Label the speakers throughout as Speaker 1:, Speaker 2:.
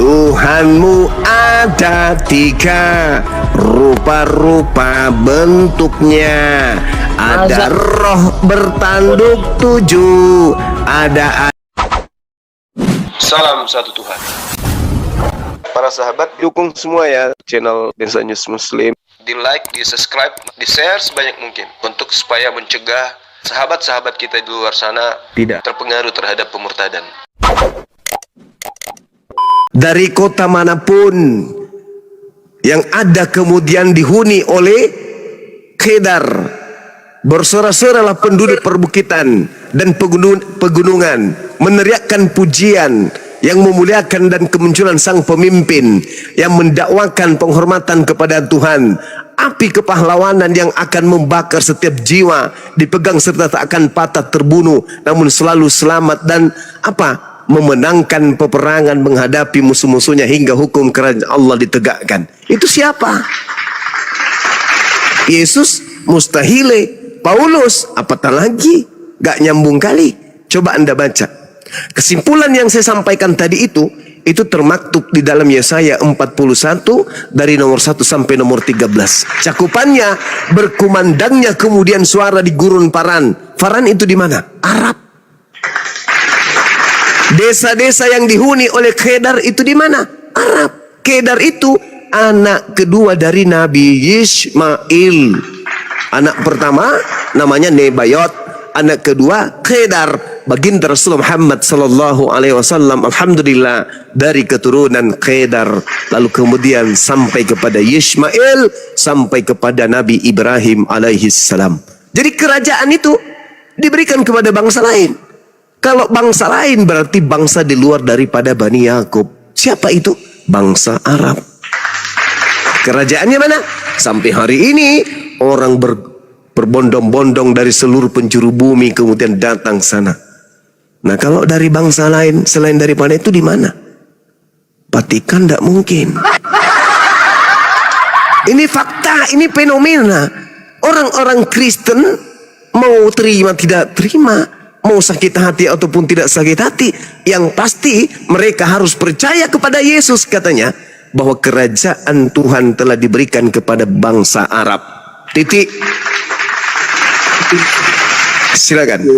Speaker 1: Tuhanmu ada tiga, rupa-rupa bentuknya. Ada roh bertanduk tujuh, ada.
Speaker 2: Salam satu Tuhan. Para sahabat, dukung semua ya channel Densa News Muslim. Di like, di subscribe, di share sebanyak mungkin untuk supaya mencegah sahabat-sahabat kita di luar sana tidak terpengaruh terhadap pemurtadan.
Speaker 1: Dari kota manapun yang ada kemudian dihuni oleh Kedar, bersorak-soraklah penduduk perbukitan dan pegunungan, meneriakkan pujian yang memuliakan dan kemunculan sang pemimpin yang mendakwakan penghormatan kepada Tuhan. Api kepahlawanan yang akan membakar setiap jiwa, dipegang serta tak akan patah terbunuh, namun selalu selamat dan memenangkan peperangan menghadapi musuh-musuhnya hingga hukum kerajaan Allah ditegakkan. Itu siapa? Yesus? Mustahile. Paulus? Apatah lagi? Gak nyambung kali. Coba Anda baca. Kesimpulan yang saya sampaikan tadi itu termaktub di dalam Yesaya 41 dari nomor 1 sampai nomor 13. Cakupannya, berkumandangnya kemudian suara di gurun Paran. Paran itu di mana? Arab. Desa-desa yang dihuni oleh Kedar itu di mana? Arab. Kedar itu anak kedua dari Nabi Ismail. Anak pertama namanya Nebayot, anak kedua Kedar, baginda Rasul Muhammad sallallahu alaihi wasallam, alhamdulillah dari keturunan Kedar. Lalu kemudian sampai kepada Ismail, sampai kepada Nabi Ibrahim alaihi salam. Jadi kerajaan itu diberikan kepada bangsa lain. Kalau bangsa lain berarti bangsa di luar daripada Bani Yakub. Siapa itu? Bangsa Arab. Kerajaannya mana? Sampai hari ini orang berbondong-bondong dari seluruh penjuru bumi kemudian datang sana. Nah, kalau dari bangsa lain selain daripada itu di mana? Vatikan tidak mungkin. Ini fakta, ini fenomena. Orang-orang Kristen mau terima tidak terima, mau sakit hati ataupun tidak sakit hati, yang pasti mereka harus percaya kepada Yesus, katanya, bahwa kerajaan Tuhan telah diberikan kepada bangsa Arab. Titik. Silakan.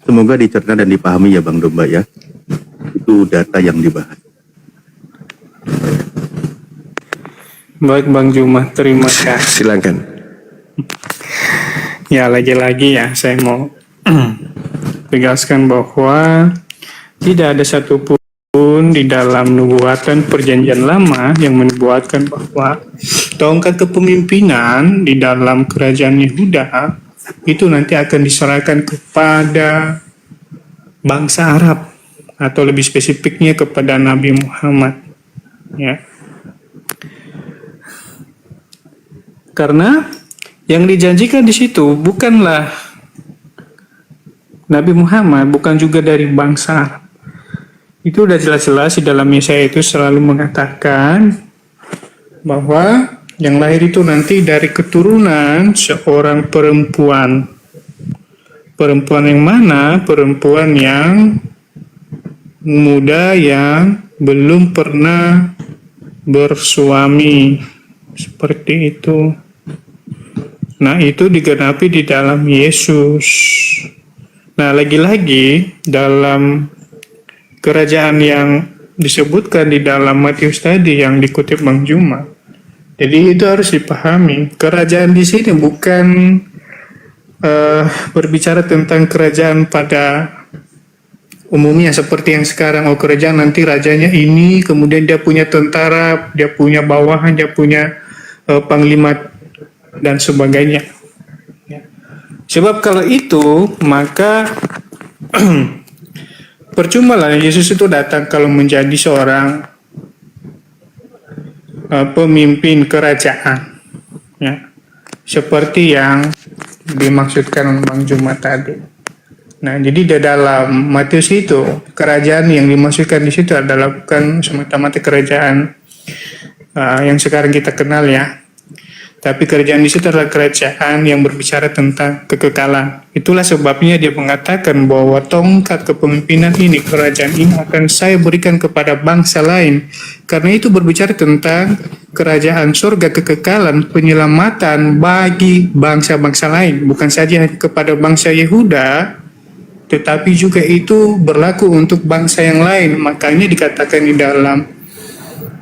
Speaker 3: Semoga dicerna dan dipahami ya Bang Domba ya. Itu data yang dibahas.
Speaker 4: Baik Bang Juma, terima kasih.
Speaker 1: Silakan.
Speaker 4: Ya, lagi-lagi ya saya mau tegaskan bahwa tidak ada satupun di dalam nubuatan perjanjian lama yang menubuatkan bahwa tongkat kepemimpinan di dalam kerajaan Yehuda itu nanti akan diserahkan kepada bangsa Arab, atau lebih spesifiknya kepada Nabi Muhammad. Ya. Karena yang dijanjikan di situ bukanlah Nabi Muhammad, bukan juga dari bangsa Arab. Itu udah jelas-jelas di dalam Yesaya itu selalu mengatakan bahwa yang lahir itu nanti dari keturunan seorang perempuan. Perempuan yang mana? Perempuan yang muda yang belum pernah bersuami. Seperti itu. Nah, itu digenapi di dalam Yesus. Nah, lagi-lagi dalam kerajaan yang disebutkan di dalam Matius tadi yang dikutip Bang Juma. Jadi itu harus dipahami. Kerajaan di sini bukan berbicara tentang kerajaan pada umumnya seperti yang sekarang. Oh, kerajaan nanti rajanya ini, kemudian dia punya tentara, dia punya bawahan, dia punya panglima dan sebagainya. Ya. Sebab kalau itu, maka percuma lah Yesus itu datang kalau menjadi seorang pemimpin kerajaan, ya, seperti yang dimaksudkan Bang Juma tadi. Nah, jadi di dalam Matius itu kerajaan yang dimaksudkan di situ adalah bukan semata-mata kerajaan yang sekarang kita kenal ya, Tapi kerajaan di situ adalah kerajaan yang berbicara tentang kekekalan. Itulah sebabnya dia mengatakan bahwa tongkat kepemimpinan ini, kerajaan ini akan saya berikan kepada bangsa lain. Karena itu berbicara tentang kerajaan surga, kekekalan, penyelamatan bagi bangsa-bangsa lain. Bukan saja kepada bangsa Yehuda, tetapi juga itu berlaku untuk bangsa yang lain. Makanya dikatakan di dalam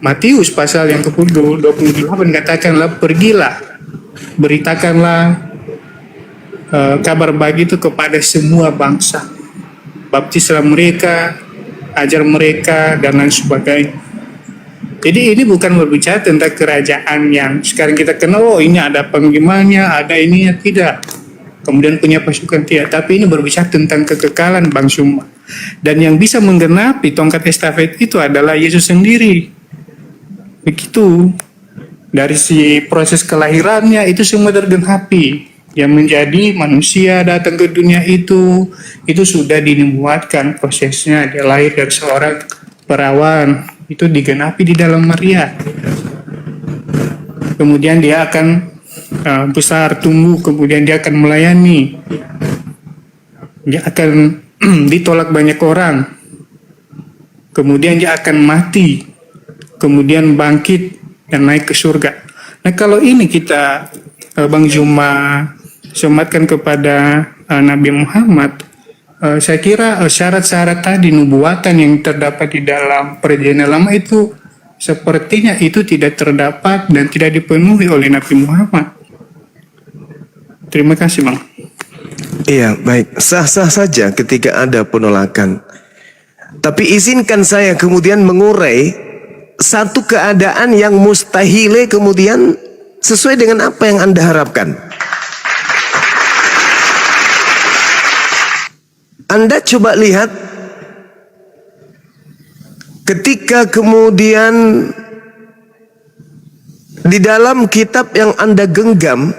Speaker 4: Matius pasal yang ke-28 katakanlah, pergilah, beritakanlah kabar baik itu kepada semua bangsa. Baptislah mereka, ajar mereka, dan lain sebagainya. Jadi ini bukan berbicara tentang kerajaan yang sekarang kita kenal, oh ini ada pengimanya, ada ininya, tidak. Kemudian punya pasukan, tidak. Tapi ini berbicara tentang kekekalan bangsa umat. Dan yang bisa menggenapi tongkat estafet itu adalah Yesus sendiri. Begitu, dari si proses kelahirannya itu semua tergenapi. Yang menjadi manusia datang ke dunia itu sudah dinubuatkan prosesnya. Dia lahir dari seorang perawan, itu digenapi di dalam Maria. Kemudian dia akan besar, tumbuh, kemudian dia akan melayani. Dia akan ditolak banyak orang. Kemudian dia akan mati. Kemudian bangkit dan naik ke surga. Nah, kalau ini kita Bang Juma sematkan kepada Nabi Muhammad, saya kira syarat-syarat tadi nubuatan yang terdapat di dalam perjanjian lama itu sepertinya itu tidak terdapat dan tidak dipenuhi oleh Nabi Muhammad. Terima kasih, Bang.
Speaker 1: Iya, baik. Sah-sah saja ketika ada penolakan. Tapi izinkan saya kemudian mengurai satu keadaan yang mustahile kemudian sesuai dengan apa yang Anda harapkan. Anda coba lihat ketika kemudian di dalam kitab yang Anda genggam,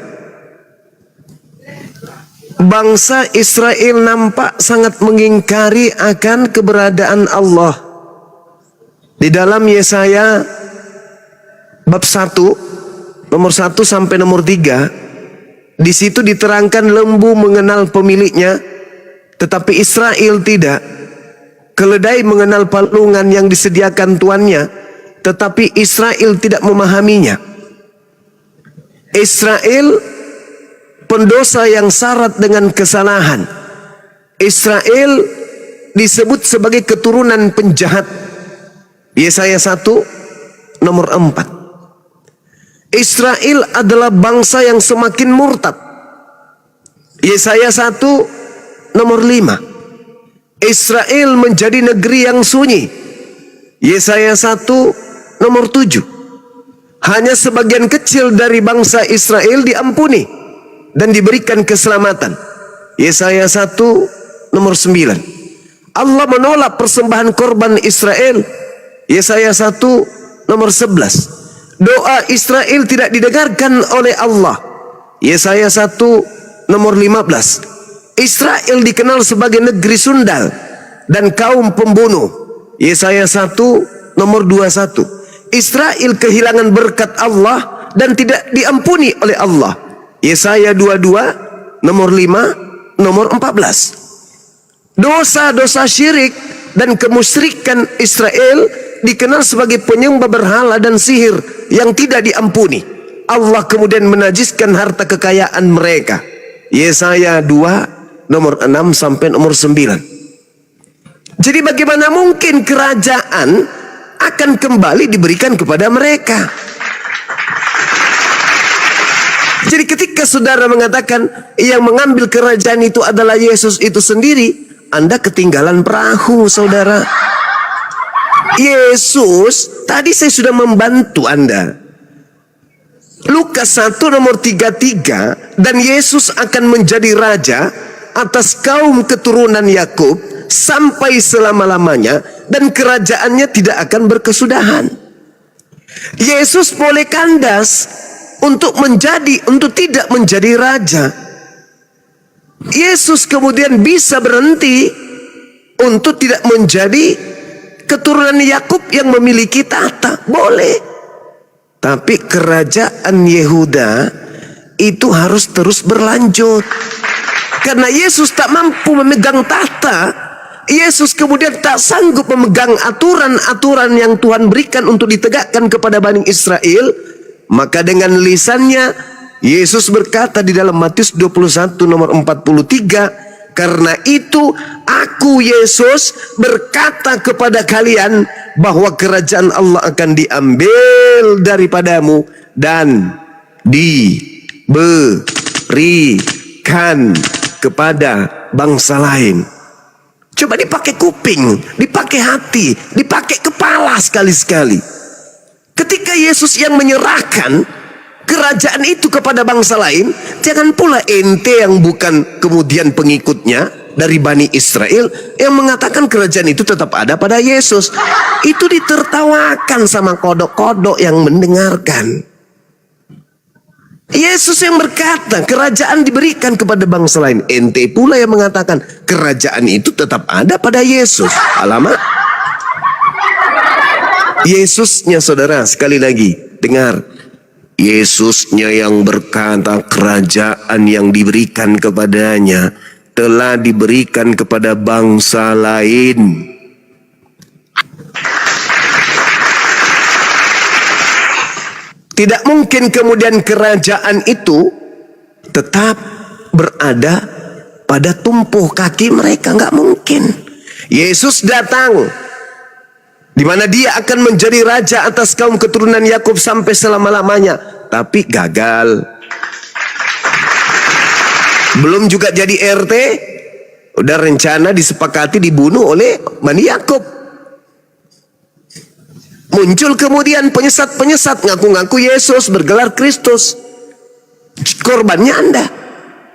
Speaker 1: bangsa Israel nampak sangat mengingkari akan keberadaan Allah. Di dalam Yesaya bab 1 nomor 1 sampai nomor 3, di situ diterangkan lembu mengenal pemiliknya, tetapi Israel tidak. Keledai mengenal palungan yang disediakan tuannya, tetapi Israel tidak memahaminya. Israel pendosa yang syarat dengan kesalahan. Israel disebut sebagai keturunan penjahat. Yesaya 1 nomor 4. Israel adalah bangsa yang semakin murtad. Yesaya 1 nomor 5. Israel menjadi negeri yang sunyi. Yesaya 1 nomor 7. Hanya sebagian kecil dari bangsa Israel diampuni dan diberikan keselamatan. Yesaya 1 nomor 9. Allah menolak persembahan korban Israel. Yesaya 1 nomor 11. Doa Israel tidak didengarkan oleh Allah. Yesaya 1 nomor 15. Israel dikenal sebagai negeri sundal dan kaum pembunuh. Yesaya 1 nomor 21. Israel kehilangan berkat Allah dan tidak diampuni oleh Allah. Yesaya 22 nomor 5 nomor 14. Dosa-dosa syirik dan kemusyrikan Israel dikenal sebagai penyembah berhala dan sihir yang tidak diampuni. Allah kemudian menajiskan harta kekayaan mereka. Yesaya 2 nomor 6 sampai nomor 9. Jadi bagaimana mungkin kerajaan akan kembali diberikan kepada mereka? Jadi ketika saudara mengatakan yang mengambil kerajaan itu adalah Yesus itu sendiri, Anda ketinggalan perahu, saudara. Yesus, tadi saya sudah membantu Anda. Lukas 1 nomor 33, dan Yesus akan menjadi raja atas kaum keturunan Yakub sampai selama-lamanya, dan kerajaannya tidak akan berkesudahan. Yesus boleh kandas untuk tidak menjadi raja. Yesus kemudian bisa berhenti untuk tidak menjadi keturunan Yakub yang memiliki tahta, boleh. Tapi kerajaan Yehuda itu harus terus berlanjut. Karena Yesus tak mampu memegang tahta, Yesus kemudian tak sanggup memegang aturan-aturan yang Tuhan berikan untuk ditegakkan kepada Bani Israel. Maka dengan lisannya Yesus berkata di dalam Matius 21 nomor 43, karena itu aku Yesus berkata kepada kalian bahwa kerajaan Allah akan diambil daripadamu dan diberikan kepada bangsa lain. Coba dipakai kuping, dipakai hati, dipakai kepala sekali-sekali. Ketika Yesus yang menyerahkan kerajaan itu kepada bangsa lain, jangan pula ente yang bukan kemudian pengikutnya dari Bani Israel yang mengatakan kerajaan itu tetap ada pada Yesus. Itu ditertawakan sama kodok-kodok yang mendengarkan. Yesus yang berkata kerajaan diberikan kepada bangsa lain, ente pula yang mengatakan kerajaan itu tetap ada pada Yesus. Alamak. Yesusnya, saudara, sekali lagi dengar, Yesusnya yang berkata kerajaan yang diberikan kepadanya telah diberikan kepada bangsa lain. Tidak mungkin kemudian kerajaan itu tetap berada pada tumpuh kaki mereka, nggak mungkin. Yesus datang di mana dia akan menjadi raja atas kaum keturunan Yakub sampai selama-lamanya, tapi gagal. Belum juga jadi RT, udah rencana disepakati dibunuh oleh Bani Yakub. Muncul kemudian penyesat-penyesat ngaku-ngaku Yesus, bergelar Kristus. Korbannya Anda.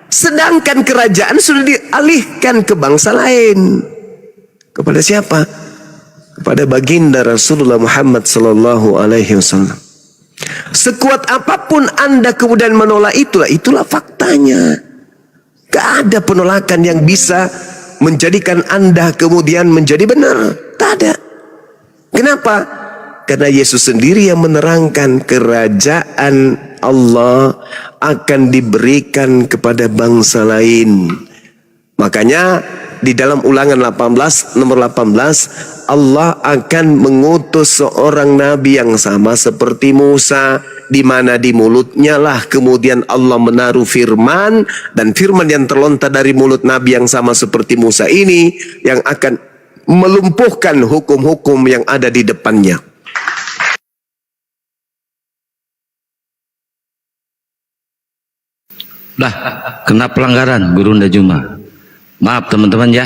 Speaker 1: Sedangkan kerajaan sudah dialihkan ke bangsa lain. Kepada siapa? Kepada baginda Rasulullah Muhammad sallallahu alaihi wasallam. Sekuat apapun Anda kemudian menolak itulah faktanya. Gak ada penolakan yang bisa menjadikan Anda kemudian menjadi benar. Tak ada. Kenapa? Karena Yesus sendiri yang menerangkan kerajaan Allah akan diberikan kepada bangsa lain. Makanya di dalam Ulangan 18 nomor 18, Allah akan mengutus seorang nabi yang sama seperti Musa, di mana di mulutnya lah kemudian Allah menaruh firman, dan firman yang terlontar dari mulut nabi yang sama seperti Musa ini yang akan melumpuhkan hukum-hukum yang ada di depannya.
Speaker 5: Dah kena pelanggaran Gurunda Juma. Maaf teman-teman ya.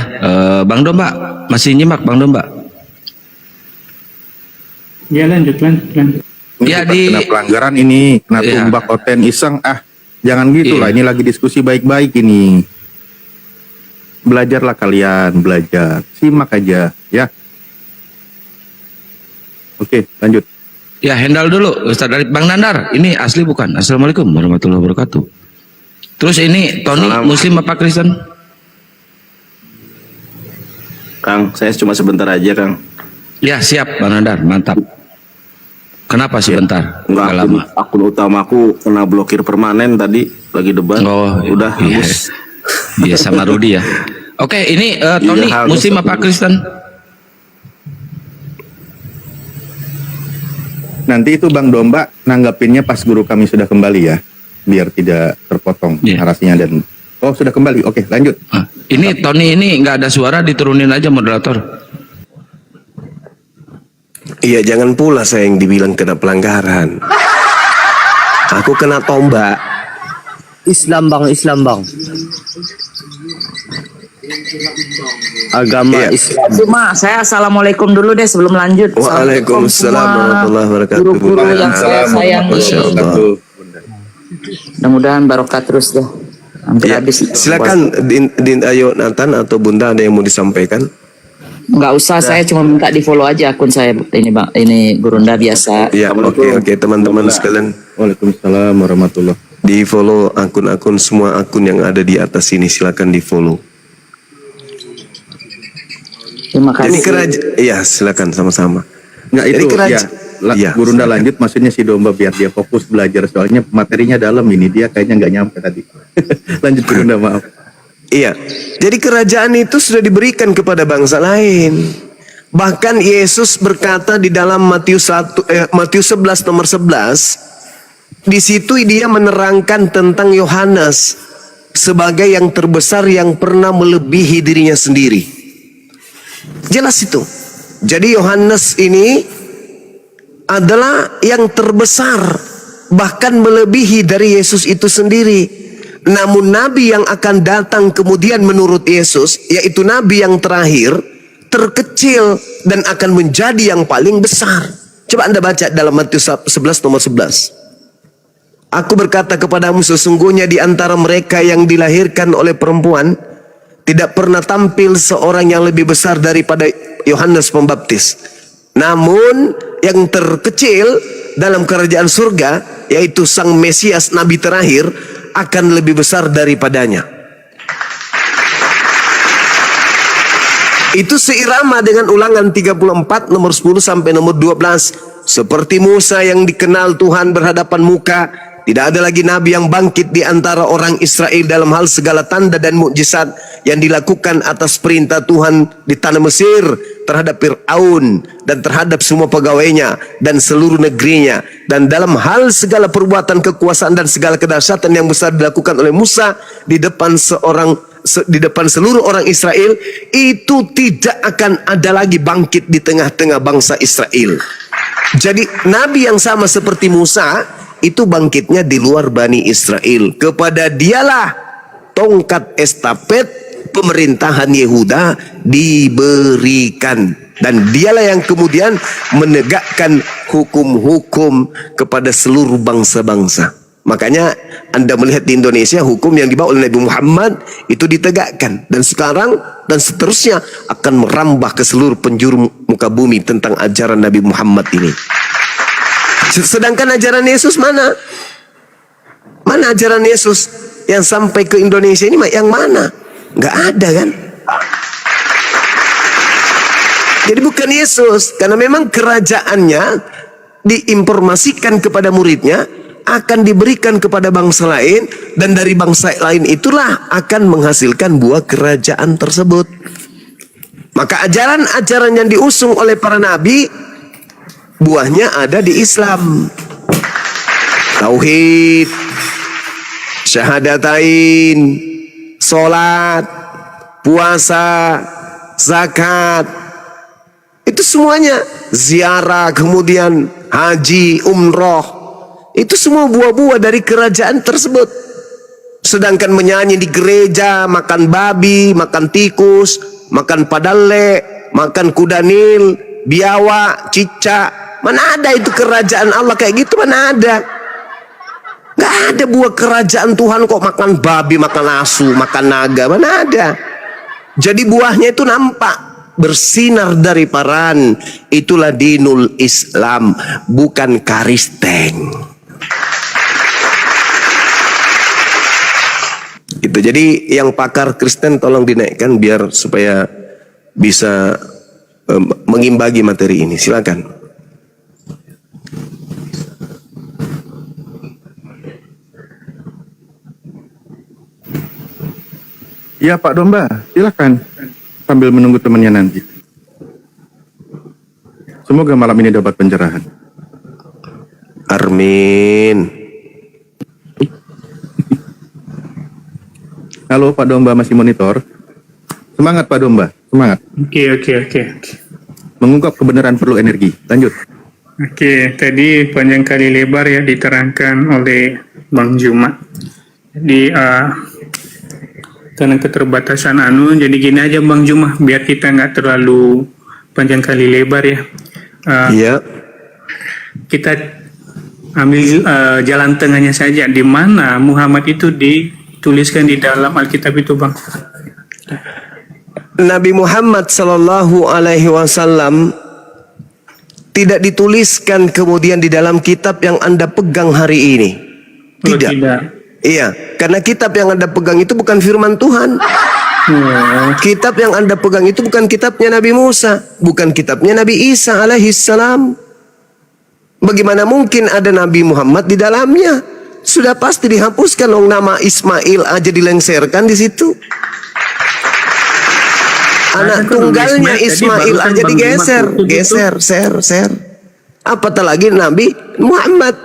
Speaker 5: Bang Domba masih nyimak Bang Domba?
Speaker 4: Ya lanjut.
Speaker 5: Ya
Speaker 3: Kena pelanggaran ini, kena tumbak oten iseng. Jangan gitu lah. Ini lagi diskusi baik-baik ini. Belajarlah kalian, belajar. Simak aja ya. Oke, lanjut.
Speaker 5: Ya, handle dulu Ustaz dari Bang Nandar. Ini asli bukan? Assalamualaikum warahmatullahi wabarakatuh. Terus ini Tony Muslim apa Kristen?
Speaker 6: Kang, saya cuma sebentar aja, Kang.
Speaker 5: Ya, siap Bang Nandar, mantap. Kenapa sebentar?
Speaker 6: Enggak lama. Akun utamaku kena blokir permanen tadi lagi debat.
Speaker 5: Oh,
Speaker 6: udah
Speaker 5: iya.
Speaker 6: habis.
Speaker 5: Iya sama Rudi ya. Oke, ini Tony
Speaker 6: Iya,
Speaker 5: Muslim apa Kristen?
Speaker 3: Nanti itu Bang Domba nanggapinnya pas guru kami sudah kembali ya, biar tidak terpotong narasinya dan sudah kembali. Oke, lanjut.
Speaker 5: Ini Tony ini nggak ada suara, diturunin aja moderator.
Speaker 1: Iya, jangan pula saya yang dibilang kena pelanggaran. Aku kena tombak.
Speaker 7: Islam bang. Agama Islam.
Speaker 8: Cuma saya assalamualaikum dulu deh sebelum lanjut.
Speaker 1: Waalaikumsalam warahmatullahi wabarakatuh.
Speaker 8: Guru-guru yang saya sayangi.
Speaker 1: Masya Allah.
Speaker 8: Mudah-mudahan barokah terus deh. Hampir
Speaker 1: Ya,
Speaker 8: habis.
Speaker 1: silakan Ayo Nathan atau Bunda, ada yang mau disampaikan?
Speaker 8: Nggak usah, saya cuma minta di follow aja akun saya ini bang. Ini Gurunda biasa.
Speaker 1: Ya, oke teman-teman sekalian.
Speaker 3: Waalaikumsalam warahmatullahi.
Speaker 1: Di follow akun-akun, semua akun yang ada di atas ini silakan di follow.
Speaker 8: Terima kasih.
Speaker 1: Jadi silakan sama-sama.
Speaker 3: Nggak
Speaker 1: Jadi
Speaker 3: itu ya.
Speaker 1: Iya.
Speaker 3: Gurunda lanjut, maksudnya si domba biar dia fokus belajar, soalnya materinya dalam ini, dia kayaknya nggak nyampe tadi. Lanjut Gurunda, maaf.
Speaker 1: Iya. Jadi kerajaan itu sudah diberikan kepada bangsa lain. Bahkan Yesus berkata di dalam Matius 11 nomor 11, di situ dia menerangkan tentang Yohanes sebagai yang terbesar yang pernah melebihi dirinya sendiri. Jelas itu. Jadi Yohanes ini adalah yang terbesar, bahkan melebihi dari Yesus itu sendiri. Namun nabi yang akan datang kemudian menurut Yesus, yaitu nabi yang terakhir, terkecil dan akan menjadi yang paling besar. Coba Anda baca dalam Matius 11 nomor 11. Aku berkata kepadamu, sesungguhnya di antara mereka yang dilahirkan oleh perempuan tidak pernah tampil seorang yang lebih besar daripada Yohanes Pembaptis. Namun yang terkecil dalam kerajaan surga, yaitu sang Mesias nabi terakhir, akan lebih besar daripadanya. Itu seirama dengan Ulangan 34 nomor 10 sampai nomor 12. Seperti Musa yang dikenal Tuhan berhadapan muka, tidak ada lagi nabi yang bangkit di antara orang Israel dalam hal segala tanda dan mukjizat yang dilakukan atas perintah Tuhan di tanah Mesir terhadap Fir'aun dan terhadap semua pegawainya dan seluruh negerinya, dan dalam hal segala perbuatan kekuasaan dan segala kedahsyatan yang besar dilakukan oleh Musa di depan seluruh orang Israel. Itu tidak akan ada lagi bangkit di tengah-tengah bangsa Israel. Jadi nabi yang sama seperti Musa itu bangkitnya di luar Bani Israel. Kepada dialah tongkat estafet pemerintahan Yehuda diberikan, dan dialah yang kemudian menegakkan hukum-hukum kepada seluruh bangsa-bangsa. Makanya Anda melihat di Indonesia hukum yang dibawa oleh Nabi Muhammad itu ditegakkan, dan sekarang dan seterusnya akan merambah ke seluruh penjuru muka bumi tentang ajaran Nabi Muhammad ini. Sedangkan ajaran Yesus mana? Mana ajaran Yesus yang sampai ke Indonesia ini yang mana? Nggak ada kan? Jadi bukan Yesus, karena memang kerajaannya diinformasikan kepada muridnya, akan diberikan kepada bangsa lain, dan dari bangsa lain itulah akan menghasilkan buah kerajaan tersebut. Maka ajaran-ajaran yang diusung oleh para nabi, buahnya ada di Islam. Tauhid, syahadatain, sholat, puasa, zakat, itu semuanya, ziarah, kemudian haji, umroh, itu semua buah-buah dari kerajaan tersebut. Sedangkan menyanyi di gereja, makan babi, makan tikus, makan padale, makan kuda nil, biawak, cicak, mana ada itu kerajaan Allah kayak gitu? Mana ada? Gak ada buah kerajaan Tuhan kok makan babi, makan asu, makan naga, mana ada? Jadi buahnya itu nampak, bersinar dari paran. Itulah dinul Islam, bukan karisteng. Itu jadi yang pakar Kristen tolong dinaikkan biar supaya bisa mengimbagi materi ini. Silakan.
Speaker 3: Ya Pak Domba, silakan sambil menunggu temannya nanti. Semoga malam ini dapat pencerahan.
Speaker 1: Amin.
Speaker 3: Halo Pak Domba, masih monitor? Semangat Pak Domba, semangat.
Speaker 4: Oke.
Speaker 3: Mengungkap kebenaran perlu energi. Lanjut.
Speaker 4: Oke, tadi panjang kali lebar ya diterangkan oleh Bang Juma. Jadi karena keterbatasan jadi gini aja Bang Juma, biar kita nggak terlalu panjang kali lebar ya.
Speaker 1: Iya.
Speaker 4: Kita ambil jalan tengahnya saja, di mana Muhammad itu dituliskan di dalam Alkitab itu Bang.
Speaker 1: Nabi Muhammad Sallallahu Alaihi Wasallam tidak dituliskan kemudian di dalam kitab yang Anda pegang hari ini. Tidak. Iya, karena kitab yang Anda pegang itu bukan firman Tuhan. Kitab yang Anda pegang itu bukan kitabnya Nabi Musa, bukan kitabnya Nabi Isa alaihissalam. Bagaimana mungkin ada Nabi Muhammad di dalamnya? Sudah pasti dihapuskan dong, nama Ismail aja dilengserkan di situ. Anak tunggalnya Ismail aja digeser, ser. Apatah lagi Nabi Muhammad.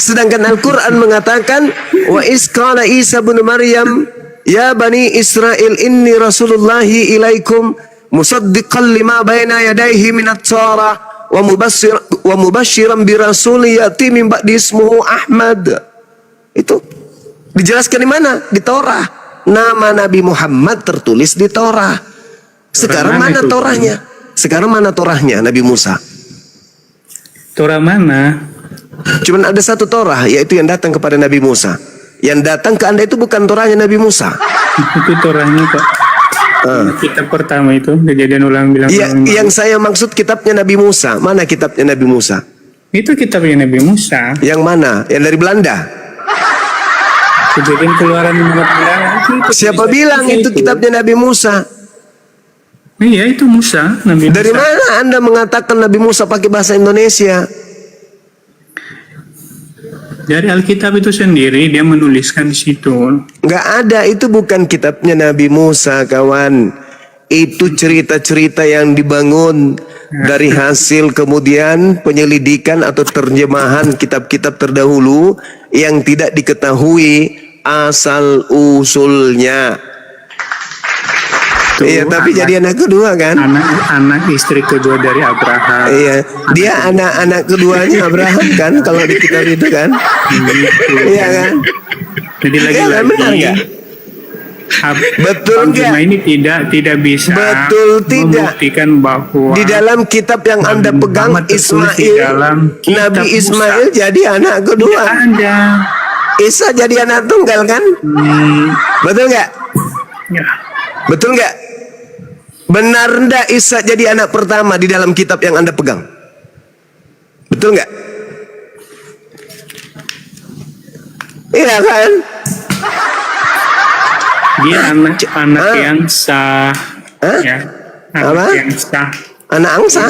Speaker 1: Sedangkan Al-Quran mengatakan, wa isqala Isa bin Maryam, ya bani Israel inni rasulullahi ilaikum musaddiqan lima baina yadayhi minat Torah wa mubashiran bi rasuli yati min ba'di ismuhu Ahmad. Itu dijelaskan di mana? Di Torah. Nama Nabi Muhammad tertulis di Torah. Sekarang mana Torahnya? Sekarang mana Torahnya Nabi Musa?
Speaker 4: Torah mana?
Speaker 1: Cuman ada satu Torah, yaitu yang datang kepada Nabi Musa. Yang datang ke Anda itu bukan Torahnya Nabi Musa.
Speaker 4: Itu Torahnya, Pak. Kitab pertama itu, Kejadian Ulang bilang.
Speaker 1: Yang saya maksud kitabnya Nabi Musa. Mana kitabnya Nabi Musa?
Speaker 4: Itu kitabnya Nabi Musa.
Speaker 1: Yang mana? Yang dari Belanda?
Speaker 4: Kejadian Keluaran 15.
Speaker 1: Siapa bilang itu kitabnya Nabi Musa?
Speaker 4: Iya, itu Musa, Nabi Musa.
Speaker 1: Dari mana Anda mengatakan Nabi Musa pakai bahasa Indonesia?
Speaker 4: Dari Alkitab itu sendiri dia menuliskan di situ.
Speaker 1: Nggak ada, itu bukan kitabnya Nabi Musa, kawan. Itu cerita-cerita yang dibangun dari hasil kemudian penyelidikan atau terjemahan kitab-kitab terdahulu yang tidak diketahui asal usulnya. Iya, tapi jadi anak kedua kan?
Speaker 4: Anak istri kedua dari Abraham.
Speaker 1: Iya, dia anak keduanya Abraham kan? Kalau di kitab itu kan? Iya kan?
Speaker 4: Jadi lagi-lagi
Speaker 1: benar nggak? Betul nggak?
Speaker 4: Ini tidak bisa membuktikan bahwa
Speaker 1: di dalam kitab yang Anda pegang Ismail, Nabi Ismail jadi anak kedua.
Speaker 4: Ada.
Speaker 1: Isa jadi anak tunggal kan? Betul nggak?
Speaker 4: Ya.
Speaker 1: Betul nggak? Benar ndak Isa jadi anak pertama di dalam kitab yang Anda pegang? Betul nggak? Iya kan?
Speaker 4: Dia anak yang sah. Ya. Anak yang sah.
Speaker 1: Anak angsa?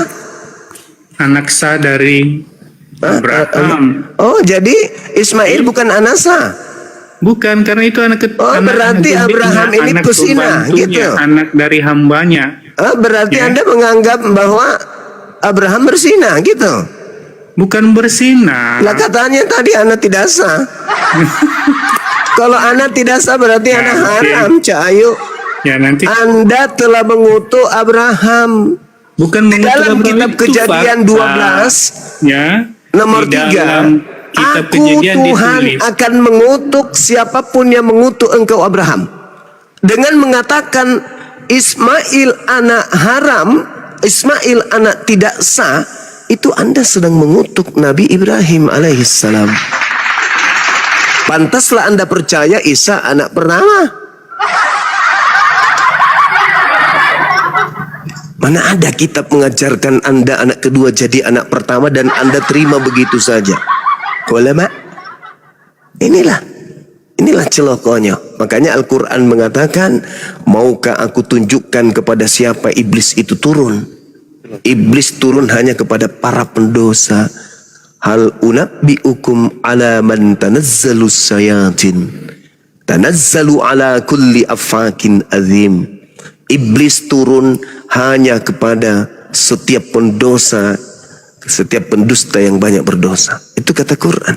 Speaker 4: Anak sah dari Abraham.
Speaker 1: Oh, jadi Ismail bukan anak sah?
Speaker 4: Bukan, karena itu anak
Speaker 1: berarti Abraham ini pesina gitu.
Speaker 4: Anak dari hambanya.
Speaker 1: Berarti Anda menganggap bahwa Abraham bersina gitu.
Speaker 4: Bukan bersina.
Speaker 1: Lah katanya tadi anak tidak sah. Kalau anak tidak sah berarti anak haram, Cahayu.
Speaker 4: Ya nanti.
Speaker 1: Anda telah mengutuk Abraham.
Speaker 4: Bukan
Speaker 1: di dalam kitab Kejadian 12
Speaker 4: ya,
Speaker 1: nomor 3. Aku Tuhan akan mengutuk siapapun yang mengutuk engkau Abraham. Dengan mengatakan Ismail anak haram, Ismail anak tidak sah, itu Anda sedang mengutuk Nabi Ibrahim alaihissalam. Pantaslah Anda percaya Isa anak pertama. Mana ada kitab mengajarkan Anda anak kedua jadi anak pertama dan Anda terima begitu saja? Ulama, inilah celokonya. Makanya Al-Quran mengatakan, maukah aku tunjukkan kepada siapa iblis itu turun? Iblis turun hanya kepada para pendosa. Hal unabbi'ukum ala man tanazzalu sayatin tanazzalu ala kulli afakin azim. Iblis turun hanya kepada setiap pendosa, setiap pendusta yang banyak berdosa. Itu kata Quran.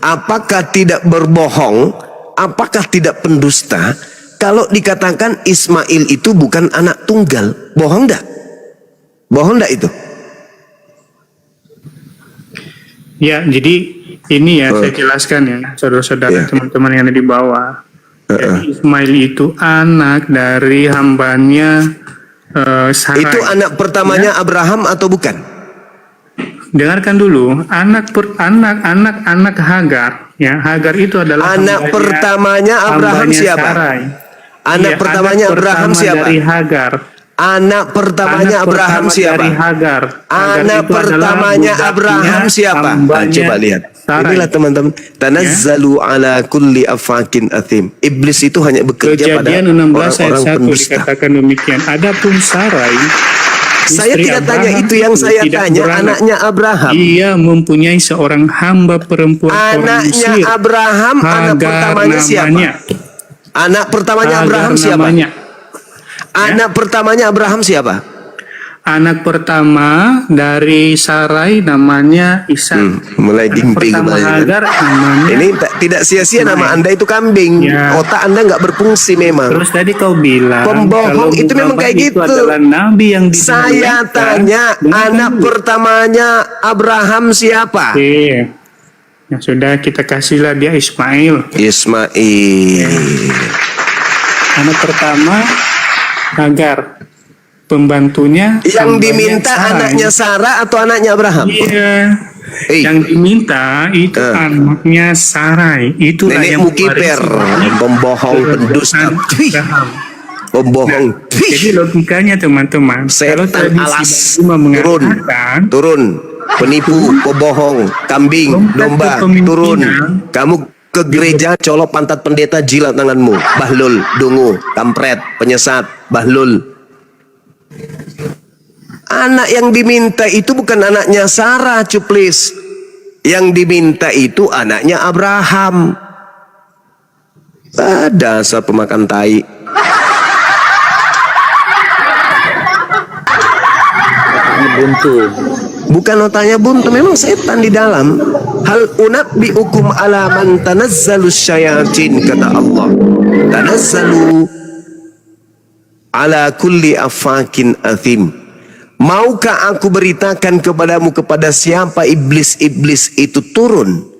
Speaker 1: Apakah tidak berbohong? Apakah tidak pendusta? Kalau dikatakan Ismail itu bukan anak tunggal, bohong enggak? Bohong enggak itu?
Speaker 4: Ya, jadi ini ya saya jelaskan ya, saudara-saudara, teman-teman yang ada di bawah. Jadi Ismail itu anak dari hambanya Sarai.
Speaker 1: Itu anak pertamanya ya? Abraham atau bukan?
Speaker 4: Dengarkan dulu, anak Hagar, ya. Hagar itu adalah
Speaker 1: anak pertamanya Abraham siapa?
Speaker 4: Sarai.
Speaker 1: Anak pertamanya Abraham siapa?
Speaker 4: Dari Hagar.
Speaker 1: Anak pertamanya Abraham siapa?
Speaker 4: Dari Hagar.
Speaker 1: Anak pertamanya Abraham siapa? Coba lihat.
Speaker 4: Sarai.
Speaker 1: Inilah teman-teman. Tanazzalu ala kulli afakin athim. Iblis itu hanya bekerja pada orang-orang pendusta.
Speaker 4: Dikatakan demikian. Adapun Sarai
Speaker 1: Saya
Speaker 4: Istri
Speaker 1: tidak tanya
Speaker 4: Abraham
Speaker 1: itu, yang saya
Speaker 4: tidak
Speaker 1: tanya
Speaker 4: beranak.
Speaker 1: anaknya Abraham.
Speaker 4: Dia mempunyai seorang hamba perempuan orang
Speaker 1: Anaknya
Speaker 4: Mesir.
Speaker 1: Abraham, anak
Speaker 4: Hagar
Speaker 1: pertamanya siapa?
Speaker 4: namanya.
Speaker 1: Anak pertamanya
Speaker 4: Hagar
Speaker 1: Abraham siapa?
Speaker 4: namanya.
Speaker 1: Anak pertamanya Abraham siapa?
Speaker 4: Anak pertama dari Sarai namanya Ishak.
Speaker 1: Mulai
Speaker 4: Anak
Speaker 1: dimpi
Speaker 4: pertama
Speaker 1: kembali, kan?
Speaker 4: Hagar namanya.
Speaker 1: Ini tidak sia-sia nama Anda itu kambing.
Speaker 4: Ya.
Speaker 1: Otak Anda nggak berfungsi memang.
Speaker 4: Terus tadi kau bilang
Speaker 1: Pembohong
Speaker 4: kalau
Speaker 1: itu memang
Speaker 4: Muhammad
Speaker 1: kayak
Speaker 4: itu
Speaker 1: gitu.
Speaker 4: adalah nabi yang
Speaker 1: Saya tanya anak pertamanya Abraham siapa?
Speaker 4: Oke. Ya sudah, kita kasihlah dia Ismail.
Speaker 1: Ismail.
Speaker 4: Anak pertama Hagar. Pembantunya
Speaker 1: Yang
Speaker 4: hambanya
Speaker 1: diminta
Speaker 4: Sarai.
Speaker 1: anaknya Sarah atau anaknya Abraham?
Speaker 4: Iya. Yang diminta itu anaknya Sarai. Itulah
Speaker 1: Nenek
Speaker 4: yang
Speaker 1: Mukiper,
Speaker 4: mewarisi
Speaker 1: pembohong, pendusta. Wih,
Speaker 4: Abraham.
Speaker 1: pembohong. Wih.
Speaker 4: Jadi logikanya teman-teman, kalau
Speaker 1: Setan
Speaker 4: tradisi
Speaker 1: alas.
Speaker 4: Bima
Speaker 1: Turun.
Speaker 4: mengatakan
Speaker 1: Turun. Penipu, pembohong, kambing, domba, turun. Kamu ke gereja, colok pantat pendeta, jilat tanganmu. Bahlul, dungu, kampret, penyesat, bahlul. Anak yang diminta itu bukan anaknya Sarah, cuplis. Yang diminta itu anaknya Abraham. Dasar pemakan tai.
Speaker 7: buntu.
Speaker 1: Bukan otaknya buntu, memang setan di dalam. Hal unabbiukum ala man tanazzalu syayatin, kata Allah. Tanazzalu ala kulli afakin athim. Maukah aku beritakan kepadamu kepada siapa iblis-iblis itu turun?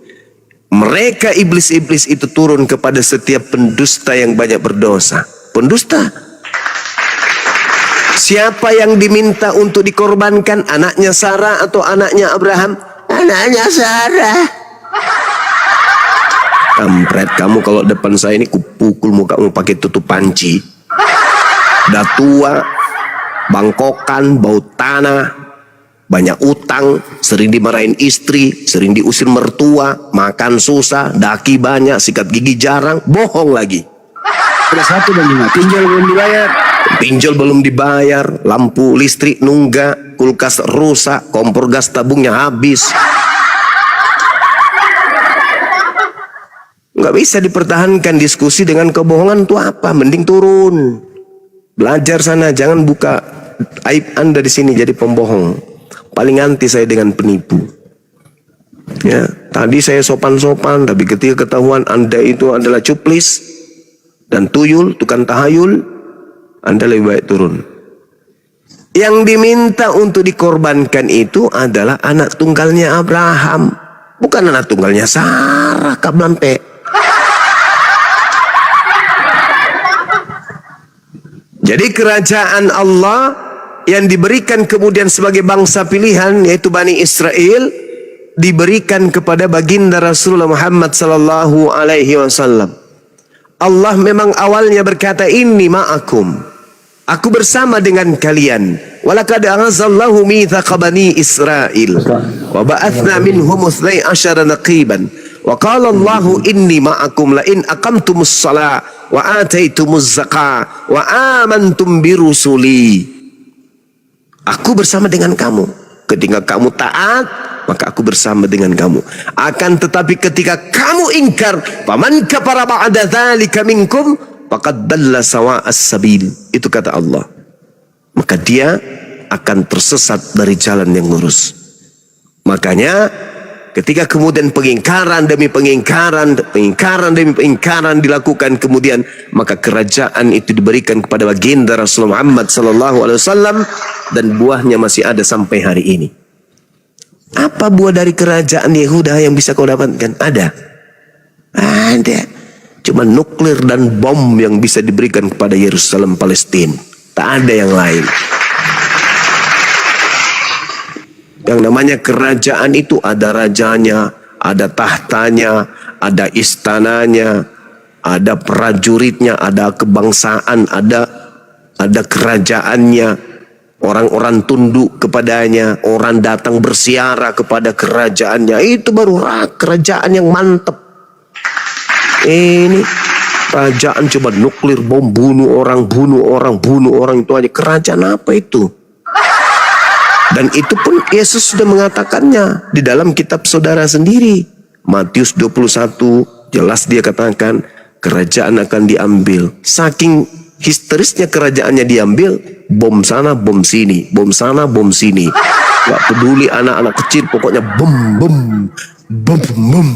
Speaker 1: Mereka iblis-iblis itu turun kepada setiap pendusta yang banyak berdosa. Pendusta. Siapa yang diminta untuk dikorbankan? Anaknya Sarah atau anaknya Abraham? Anaknya Sarah. Kampret, kamu kalau depan saya ini kupukul mukamu pakai tutup panci. Udah tua, bangkokan, bau tanah, banyak utang, sering dimarahin istri, sering diusir mertua, makan susah, daki banyak, sikat gigi jarang, bohong lagi.
Speaker 7: Ada satu dan lima. Pinjol belum dibayar.
Speaker 1: Pinjol belum dibayar, lampu listrik nunggak, kulkas rusak, kompor gas tabungnya habis. Nggak bisa dipertahankan diskusi dengan kebohongan itu apa? Mending turun. Belajar sana, jangan buka aib Anda di sini jadi pembohong. Paling anti saya dengan penipu. Ya, tadi saya sopan-sopan, tapi ketika ketahuan Anda itu adalah cuplis dan tuyul, tukang tahayul, Anda lebih baik turun. Yang diminta untuk dikorbankan itu adalah anak tunggalnya Abraham, bukan anak tunggalnya Sarah, kablampe. Jadi kerajaan Allah yang diberikan kemudian sebagai bangsa pilihan, yaitu Bani Israel, diberikan kepada baginda Rasulullah Muhammad sallallahu alaihi wasallam. Allah memang awalnya berkata, inni ma'akum, aku bersama dengan kalian. Walaqad aghazallahu mithaqa bani Israil wa ba'athna minhum 12 naqiban. Wa qala Allahu inni ma'akum la in aqamtumus shalah wa ataitumuz zakah wa amantum birusuli. Aku bersama dengan kamu. Ketika kamu taat, maka aku bersama dengan kamu. Akan tetapi ketika kamu ingkar, faman kafara ba'da dzalika minkum faqad dalla sawa'as sabil. Itu kata Allah. Maka dia akan tersesat dari jalan yang lurus. Makanya ketika kemudian pengingkaran demi pengingkaran, pengingkaran demi pengingkaran dilakukan, kemudian maka kerajaan itu diberikan kepada baginda Rasulullah Muhammad sallallahu alaihi wasallam, dan buahnya masih ada sampai hari ini. Apa buah dari kerajaan Yehuda yang bisa kau dapatkan? Ada. Ada. Cuma nuklir dan bom yang bisa diberikan kepada Yerusalem Palestina. Tak ada yang lain. Yang namanya kerajaan itu ada rajanya, ada tahtanya, ada istananya, ada prajuritnya, ada kebangsaan, ada kerajaannya. Orang-orang tunduk kepadanya, orang datang bersiara kepada kerajaannya. Itu baru kerajaan yang mantap. Ini kerajaan coba nuklir, bom, bunuh orang, bunuh orang, bunuh orang, itu aja. Kerajaan apa itu? Dan itu pun Yesus sudah mengatakannya di dalam kitab saudara sendiri. Matius 21 jelas dia katakan kerajaan akan diambil. Saking histerisnya kerajaannya diambil, bom sana bom sini, bom sana bom sini. Gak peduli anak-anak kecil, pokoknya bom bom bom bom.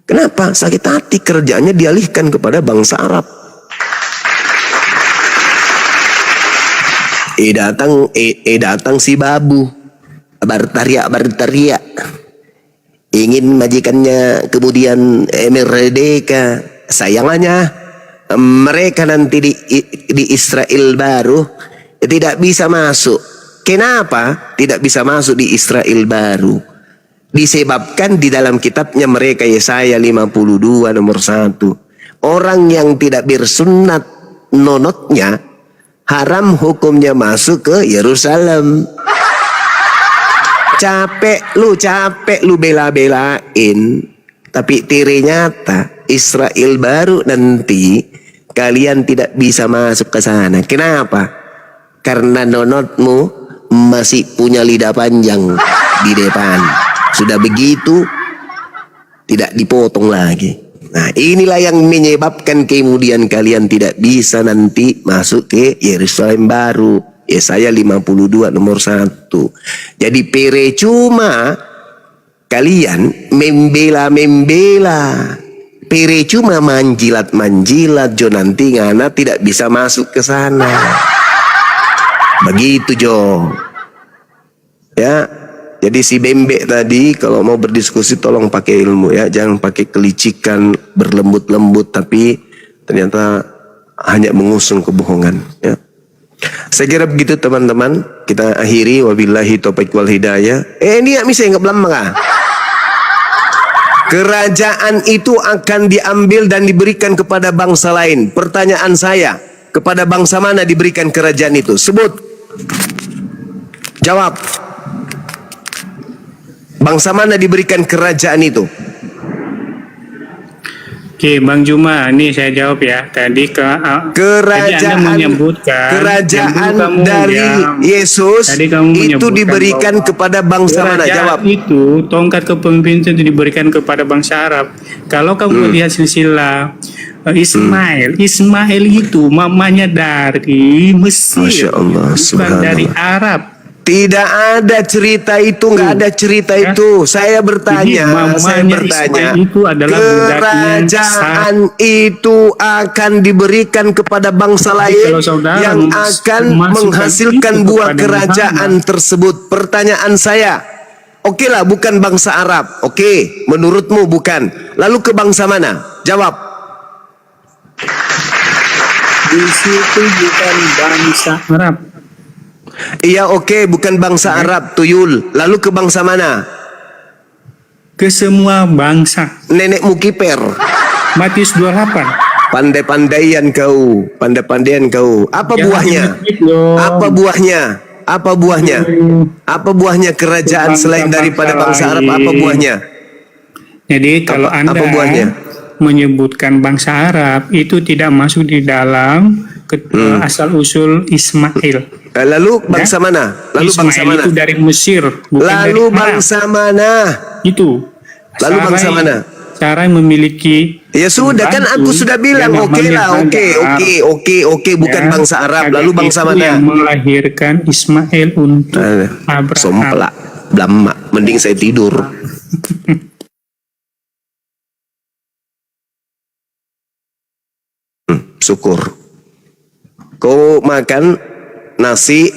Speaker 1: Kenapa? Sakit hati, kerjaannya dialihkan kepada bangsa Arab. Datang si babu, berteriak ingin majikannya kemudian merdeka. Sayangnya mereka nanti di Israel baru tidak bisa masuk. Kenapa tidak bisa masuk di Israel baru? Disebabkan di dalam kitabnya mereka Yesaya 52 nomor 1. Orang yang tidak bersunat nonotnya haram hukumnya masuk ke Yerusalem. Capek lu bela-belain, tapi ternyata Israel baru nanti kalian tidak bisa masuk ke sana. Kenapa? Karena nonotmu masih punya lidah panjang di depan. Sudah begitu tidak dipotong lagi. Nah, inilah yang menyebabkan kemudian kalian tidak bisa nanti masuk ke Yerusalem baru. Yesaya 52 nomor 1. Jadi percuma kalian membela. Percuma manjilat jo nanti ngana tidak bisa masuk ke sana. Begitu Jo. Ya. Jadi si bembek tadi kalau mau berdiskusi tolong pakai ilmu ya, jangan pakai kelicikan berlembut-lembut tapi ternyata hanya mengusung kebohongan ya. Saya kira begitu teman-teman, kita akhiri wabillahi taufiq wal hidayah. Ini ya misalnya nggak maka. Kerajaan itu akan diambil dan diberikan kepada bangsa lain. Pertanyaan saya, kepada bangsa mana diberikan kerajaan itu? Sebut. Jawab. Bangsa mana diberikan kerajaan itu?
Speaker 4: Oke, Bang Juma, ini saya jawab ya. Tadi
Speaker 1: kerajaan dari Yesus itu diberikan kepada bangsa mana? Jawab.
Speaker 4: Itu tongkat kepemimpinan itu diberikan kepada bangsa Arab. Kalau kamu lihat silsilah Ismail itu mamanya dari Mesir,
Speaker 1: Masya Allah,
Speaker 4: bukan dari Arab.
Speaker 1: Tidak ada cerita itu, nggak ada cerita itu. Saya bertanya,
Speaker 4: itu adalah
Speaker 1: kerajaan itu akan diberikan kepada bangsa lain yang akan menghasilkan buah kerajaan tersebut. Pertanyaan saya, oke lah, bukan bangsa Arab. Oke, menurutmu bukan. Lalu ke bangsa mana? Jawab.
Speaker 4: Di situ bukan bangsa Arab.
Speaker 1: Iya oke, bukan bangsa Arab, tuyul. Lalu ke bangsa mana?
Speaker 4: Ke semua bangsa.
Speaker 1: Nenekmu kiper.
Speaker 4: Matius 28.
Speaker 1: Pandai-pandaian kau. Apa buahnya? Apa buahnya? Apa buahnya? Apa buahnya kerajaan selain daripada bangsa Arab? Apa buahnya?
Speaker 4: Jadi kalau Anda menyebutkan bangsa Arab itu tidak masuk di dalam asal usul Ismail.
Speaker 1: Lalu bangsa mana? Lalu
Speaker 4: Ismail
Speaker 1: bangsa mana?
Speaker 4: Itu dari Mesir.
Speaker 1: Lalu bangsa mana?
Speaker 4: Itu.
Speaker 1: Lalu bangsa mana?
Speaker 4: Cara memiliki.
Speaker 1: Ya sudah kan aku sudah bilang oke lah, oke, bukan bangsa Arab. Lalu bangsa mana?
Speaker 4: Yang melahirkan Ismail untuk Abraham.
Speaker 1: Somplak, blama, mending saya tidur. Syukur. Kau makan nasi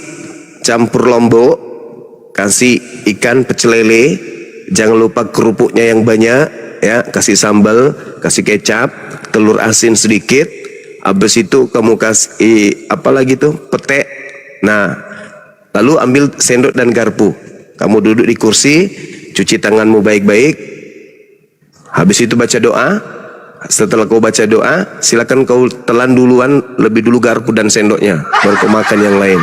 Speaker 1: campur lombok, kasih ikan pecel lele, jangan lupa kerupuknya yang banyak ya, kasih sambal, kasih kecap, telur asin sedikit. Habis itu kamu kasih apa lagi tuh? Pete. Nah, lalu ambil sendok dan garpu. Kamu duduk di kursi, cuci tanganmu baik-baik. Habis itu baca doa. Setelah kau baca doa, silakan kau telan duluan, lebih dulu garpu dan sendoknya, baru kau makan yang lain.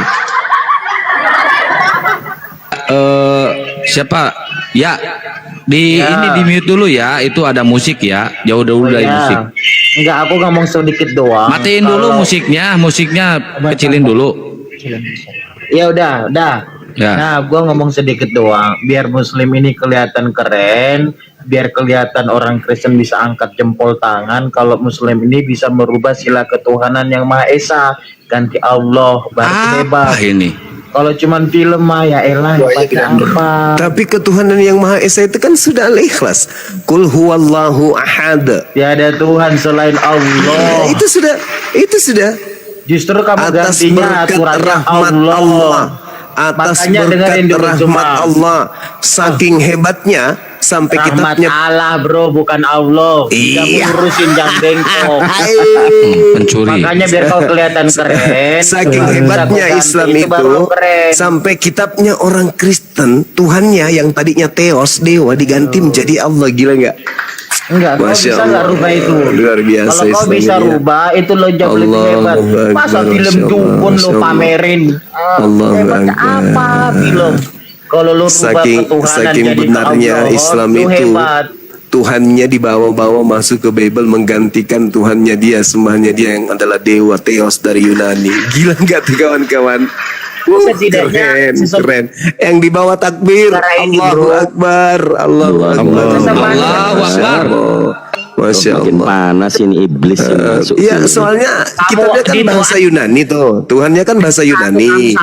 Speaker 5: Siapa? Ya, ini di mute dulu ya. Itu ada musik ya. Jauh dulu dari musik.
Speaker 7: Enggak, aku ngomong sedikit doang.
Speaker 5: Matiin dulu musiknya kecilin dulu.
Speaker 7: Ya udah.
Speaker 5: Ya.
Speaker 7: Nah, gua ngomong sedikit doang, biar Muslim ini kelihatan keren, biar kelihatan orang Kristen bisa angkat jempol tangan kalau Muslim ini bisa merubah sila ketuhanan yang Maha Esa, ganti Allah, berarti hebat.
Speaker 5: ini?
Speaker 7: Kalau cuman film mah ya elah, pakai apa?
Speaker 1: Tapi ketuhanan yang Maha Esa itu kan sudah al-ikhlas. Qul huwallahu ahad.
Speaker 7: Tiada Tuhan selain Allah.
Speaker 1: Itu sudah
Speaker 7: Justru kamu
Speaker 1: atas
Speaker 7: gantinya
Speaker 1: berkat
Speaker 7: aturannya
Speaker 1: rahmat Allah. Atas
Speaker 7: Makanya dengerin
Speaker 1: berkat
Speaker 7: dulu
Speaker 1: rahmat
Speaker 7: cuma.
Speaker 1: Allah. Saking hebatnya sampai
Speaker 7: Rahmat
Speaker 1: kitabnya
Speaker 7: Allah bro, bukan Allah.
Speaker 1: Iya.
Speaker 7: Tidak ngurusin jam bengkok.
Speaker 5: Pencuri.
Speaker 7: Makanya biar kau kelihatan keren.
Speaker 1: Saking
Speaker 7: bisa
Speaker 1: hebatnya
Speaker 7: kau ganti,
Speaker 1: Islam
Speaker 7: baru
Speaker 1: itu
Speaker 7: keren.
Speaker 1: sampai kitabnya orang Kristen Tuhannya yang tadinya Theos dewa diganti menjadi Allah, gila nggak?
Speaker 7: Enggak, kau
Speaker 1: Masya
Speaker 7: bisa nggak
Speaker 1: Allah.
Speaker 7: rubah itu.
Speaker 1: Luar biasa
Speaker 7: Kalau kau
Speaker 1: Islam
Speaker 7: bisa
Speaker 1: ini, ya.
Speaker 7: rubah itu lo jauh lebih
Speaker 1: Allahu
Speaker 7: hebat. Masa
Speaker 1: Akbar,
Speaker 7: film
Speaker 1: Masya
Speaker 7: dukun
Speaker 1: Allah,
Speaker 7: lo
Speaker 1: Masya Allah.
Speaker 7: pamerin.
Speaker 1: Allahu
Speaker 7: Hebatnya
Speaker 1: Akbar.
Speaker 7: apa film? Kalau lo rubah ketuhanan
Speaker 1: Saking
Speaker 7: jadi
Speaker 1: benarnya
Speaker 7: Allah,
Speaker 1: Islam
Speaker 7: lo
Speaker 1: itu
Speaker 7: hebat.
Speaker 1: Tuhannya dibawa-bawa masuk ke Bible menggantikan Tuhannya dia, sembahnya dia yang adalah dewa Theos dari Yunani. Gila nggak tuh kawan-kawan?
Speaker 7: Setidaknya
Speaker 1: Keren. Yang dibawa takbir,
Speaker 7: Cara ini,
Speaker 1: Allahu
Speaker 7: bro.
Speaker 1: Akbar, Allahu Akbar.
Speaker 5: Allahu Akbar.
Speaker 1: Masya
Speaker 6: Makin
Speaker 1: Allah.
Speaker 6: panas ini iblis yang masuk.
Speaker 1: Iya,
Speaker 6: sini.
Speaker 1: soalnya kita kan
Speaker 7: di
Speaker 1: bahasa Yunani tuh. Tuhannya kan bahasa Yunani.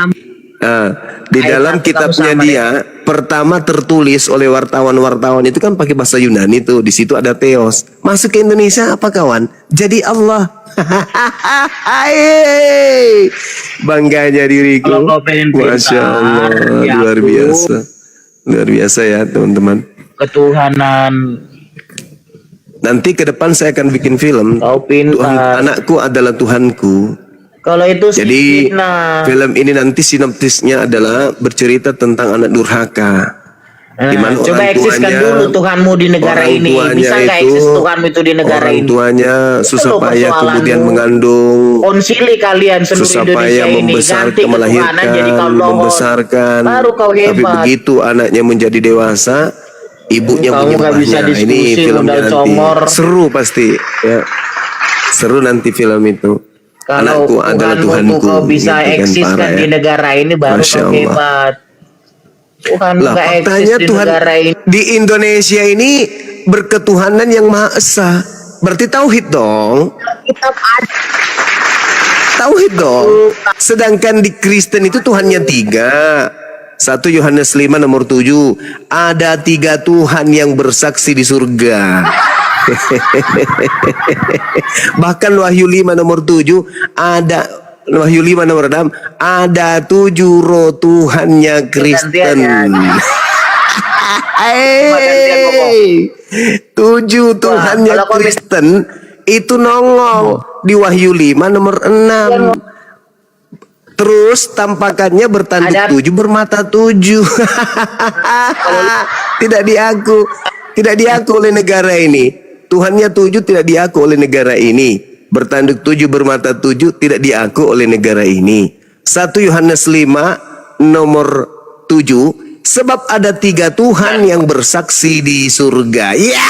Speaker 1: Nah, di
Speaker 7: Ayat
Speaker 1: dalam
Speaker 7: satu
Speaker 1: kitabnya
Speaker 7: kamu sama
Speaker 1: dia pertama tertulis oleh wartawan-wartawan itu kan pakai bahasa Yunani tuh. Di situ ada Theos. Masuk ke Indonesia apa kawan? Jadi Allah. Hai, bangganya diriku.
Speaker 7: Kalau kau pengen
Speaker 1: Masya
Speaker 7: pintar,
Speaker 1: Allah,
Speaker 7: ya
Speaker 1: luar
Speaker 7: aku.
Speaker 1: biasa. Luar biasa ya teman-teman.
Speaker 7: Ketuhanan
Speaker 1: Nanti ke depan saya akan bikin film.
Speaker 7: kau pintar.
Speaker 1: Tuhan, anakku adalah Tuhanku.
Speaker 7: Kalau itu
Speaker 1: Jadi
Speaker 7: fitnah.
Speaker 1: film ini nanti sinopsisnya adalah bercerita tentang anak durhaka. Di mana
Speaker 7: Coba
Speaker 1: orang
Speaker 7: eksiskan
Speaker 1: tuanya-
Speaker 7: dulu Tuhanmu di negara
Speaker 1: orang
Speaker 7: ini.
Speaker 1: tuanya
Speaker 7: Bisa nggak
Speaker 1: itu-
Speaker 7: eksis Tuhanmu itu di negara
Speaker 1: orang
Speaker 7: ini?
Speaker 1: tuanya susah
Speaker 7: loh
Speaker 1: payah kemudian
Speaker 7: persoalanmu.
Speaker 1: mengandung,
Speaker 7: Konsili kalian seluruh
Speaker 1: susah
Speaker 7: Indonesia
Speaker 1: payah
Speaker 7: ini
Speaker 1: membesarkan,
Speaker 7: ganti ketuhanan
Speaker 1: melahirkan,
Speaker 7: jadi kau lohon.
Speaker 1: membesarkan.
Speaker 7: Baru kau
Speaker 1: Tapi
Speaker 7: hebat.
Speaker 1: begitu anaknya menjadi dewasa, ibunya
Speaker 7: Kamu nggak
Speaker 1: menyembahnya.
Speaker 7: bisa
Speaker 1: Ini
Speaker 7: diskusi,
Speaker 1: filmnya
Speaker 7: modal
Speaker 1: nanti
Speaker 7: comor.
Speaker 1: seru pasti. Ya. Seru nanti film itu.
Speaker 7: Kalau
Speaker 1: Anakku adalah
Speaker 7: Tuhanmu
Speaker 1: Tuhanku.
Speaker 7: kau bisa
Speaker 1: Gitu kan,
Speaker 7: eksiskan
Speaker 1: parah
Speaker 7: di
Speaker 1: ya.
Speaker 7: negara ini baru
Speaker 1: Masya
Speaker 7: kau
Speaker 1: Allah.
Speaker 7: hebat. Tuhan
Speaker 1: Lah
Speaker 7: nggak eksis
Speaker 1: faktanya
Speaker 7: di
Speaker 1: Tuhan
Speaker 7: negara ini.
Speaker 1: di Indonesia ini berketuhanan yang Maha Esa. Berarti tauhid dong. Tauhid dong. Sedangkan di Kristen itu Tuhannya 3. 1 Yohanes 5 nomor 7. Ada 3 Tuhan yang bersaksi di surga. Bahkan Wahyu 5 nomor 7 ada Wahyu 5 nomor 6 ada 7 roh Tuhannya Kristen. Hey, 7 Tuhannya
Speaker 7: kalau kau-
Speaker 1: Kristen itu nongol di Wahyu 5 nomor 6. Terus tampakannya bertanduk
Speaker 7: Ada-
Speaker 1: 7 bermata 7. Tidak diaku oleh negara ini. Tuhannya 7 tidak diaku oleh negara ini. Bertanduk 7 bermata 7 tidak diaku oleh negara ini. 1 Yohanes 5 nomor 7. Sebab ada 3 Tuhan yang bersaksi di surga. Ya.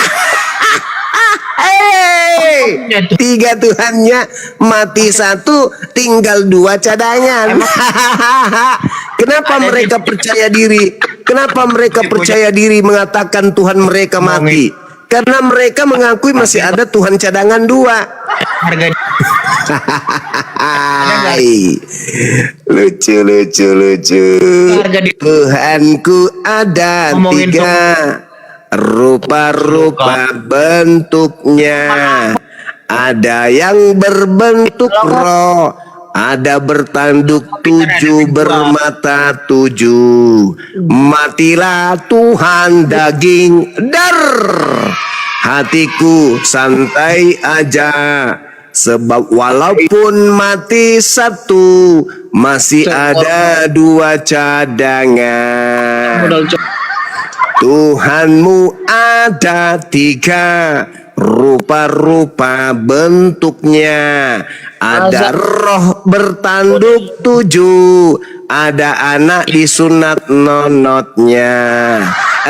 Speaker 1: Hey, 3 Tuhannya mati 1, tinggal 2 cadangan. Kenapa mereka percaya diri? Kenapa mereka percaya diri mengatakan Tuhan mereka mati? Karena mereka mengakui masih ada Tuhan cadangan 2.
Speaker 7: Harga
Speaker 1: Hai. Lucu.
Speaker 7: Harga di-
Speaker 1: Tuhanku ada
Speaker 7: Ngomongin
Speaker 1: 3, rupa-rupa bentuknya. Ada yang berbentuk roh, ada bertanduk 7 bermata 7. Matilah Tuhan daging dar. Hatiku santai aja, sebab walaupun mati 1 masih ada 2 cadangan. Tuhanmu ada 3, rupa-rupa bentuknya. Ada roh bertanduk 7, ada anak disunat nonotnya.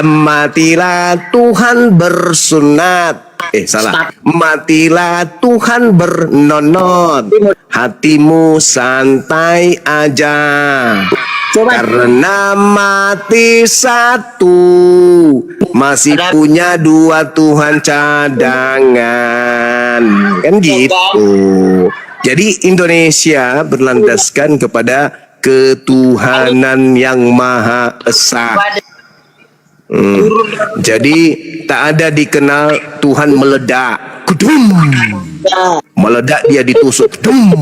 Speaker 1: Matilah Tuhan bersunat. Salah. Matilah Tuhan bernonot. Hatimu santai aja, Karena mati satu, masih punya dua Tuhan cadangan. Kan gitu. Jadi Indonesia berlandaskan kepada ketuhanan yang Maha Esa. Jadi tak ada dikenal Tuhan meledak. Kudum. Meledak dia ditusuk. Dum.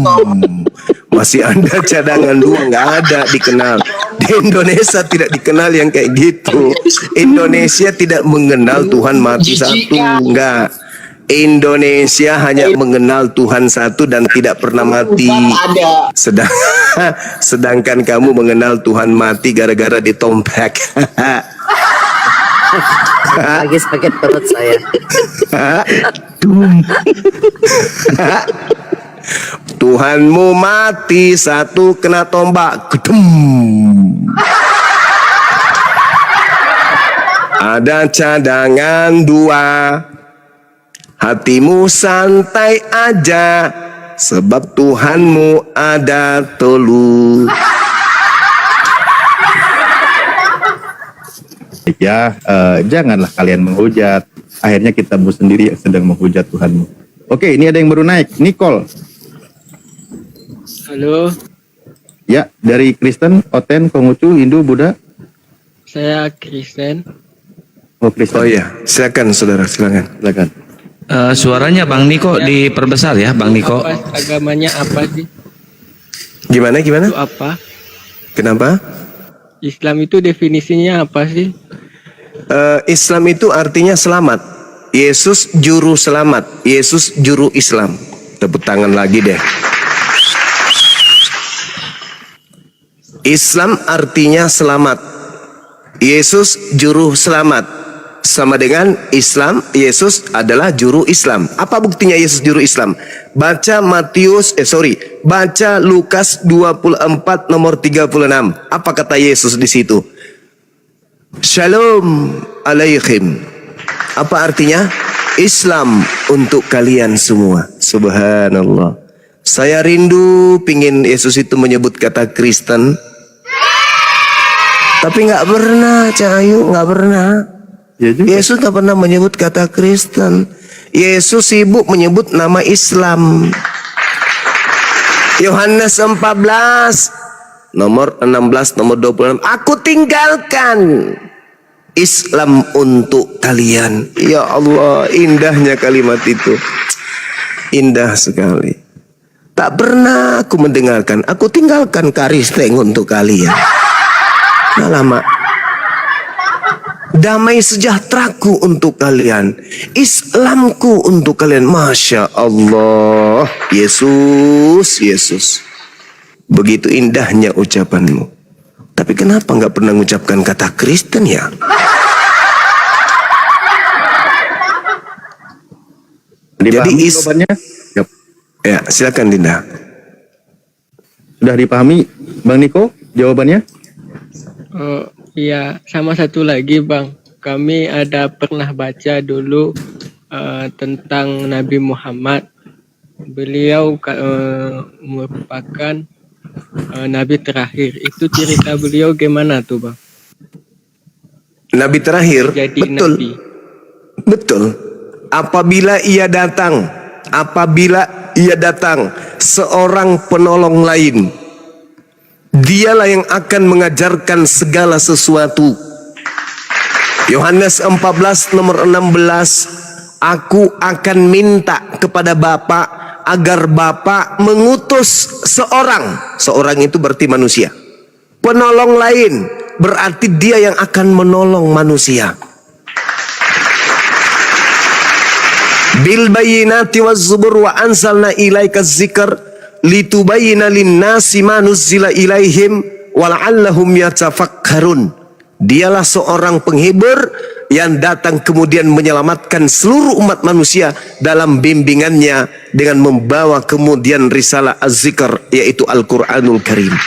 Speaker 1: Masih ada cadangan dua, nggak ada dikenal. Di Indonesia tidak dikenal yang kayak gitu. Indonesia tidak mengenal Tuhan mati satu, enggak. Indonesia hanya mengenal Tuhan satu dan tidak pernah mati. Sedangkan kamu mengenal Tuhan mati gara-gara ditompek.
Speaker 8: Lagi sakit perut saya.
Speaker 1: Tuhanmu mati satu kena tombak. Gedum. Ada cadangan dua. Hatimu santai aja, sebab Tuhanmu ada telu.
Speaker 3: Ya, janganlah kalian menghujat. Akhirnya kitamu sendiri yang sedang menghujat Tuhanmu. Oke, ini ada yang baru naik. Nicole.
Speaker 9: Halo,
Speaker 3: Ya, dari Kristen, Oten, Konghucu, Hindu, Buddha.
Speaker 9: saya Kristen.
Speaker 3: Oh, Kristen.
Speaker 1: Oh iya, silakan saudara, silakan.
Speaker 3: Silakan.
Speaker 5: Suaranya Bang Niko diperbesar ya, Bang Niko.
Speaker 9: Agamanya apa sih?
Speaker 1: Gimana?
Speaker 9: Itu apa?
Speaker 1: Kenapa?
Speaker 9: Islam itu definisinya apa sih?
Speaker 1: Islam itu artinya selamat. Yesus juru selamat. Yesus juru Islam. Tepuk tangan lagi deh. Islam artinya selamat. Yesus juru selamat. Sama dengan Islam, Yesus adalah juru Islam. Apa buktinya Yesus juru Islam? Baca baca Lukas 24 nomor 36. Apa kata Yesus di situ? Shalom alaikum. Apa artinya? Islam untuk kalian semua. Subhanallah. Saya rindu pingin Yesus itu menyebut kata Kristen. Tapi nggak pernah, Cahayu, nggak pernah.
Speaker 3: Ya juga.
Speaker 1: Yesus nggak pernah menyebut kata Kristen. Yesus sibuk menyebut nama Islam. Yohanes 14 nomor 16 nomor 26. Aku tinggalkan Islam untuk kalian. Ya Allah, indahnya kalimat itu. Indah sekali. Tak pernah aku mendengarkan, aku tinggalkan Kristen untuk kalian. Lama. Damai sejahteraku untuk kalian, Islamku untuk kalian. Masya Allah. Yesus. Begitu indahnya ucapanmu. Tapi kenapa nggak pernah mengucapkan kata Kristen ya? Jadi
Speaker 3: jawabannya? Yap.
Speaker 1: Ya, silakan Dinda.
Speaker 3: Sudah dipahami, Bang Niko, jawabannya?
Speaker 9: Oh iya, sama satu lagi Bang. Kami ada pernah baca dulu tentang Nabi Muhammad. Beliau merupakan Nabi terakhir. Itu cerita beliau gimana tuh Bang?
Speaker 1: Nabi terakhir,
Speaker 9: Jadi
Speaker 1: betul.
Speaker 9: Nabi.
Speaker 1: Betul. Apabila ia datang seorang penolong lain, dialah yang akan mengajarkan segala sesuatu. Yohanes 14 nomor 16. Aku akan minta kepada Bapa agar Bapa mengutus seorang itu berarti manusia, penolong lain, berarti dia yang akan menolong manusia. Bil bayyinati waz zubur wa anzalna ilaika dzikr litubayyana lin-nasi ma nuzzila ilaihim wa la'allahum yatafakkarun. Dialah seorang penghibur yang datang kemudian menyelamatkan seluruh umat manusia dalam bimbingannya dengan membawa kemudian risalah az-zikr, yaitu Al-Qur'anul Karim.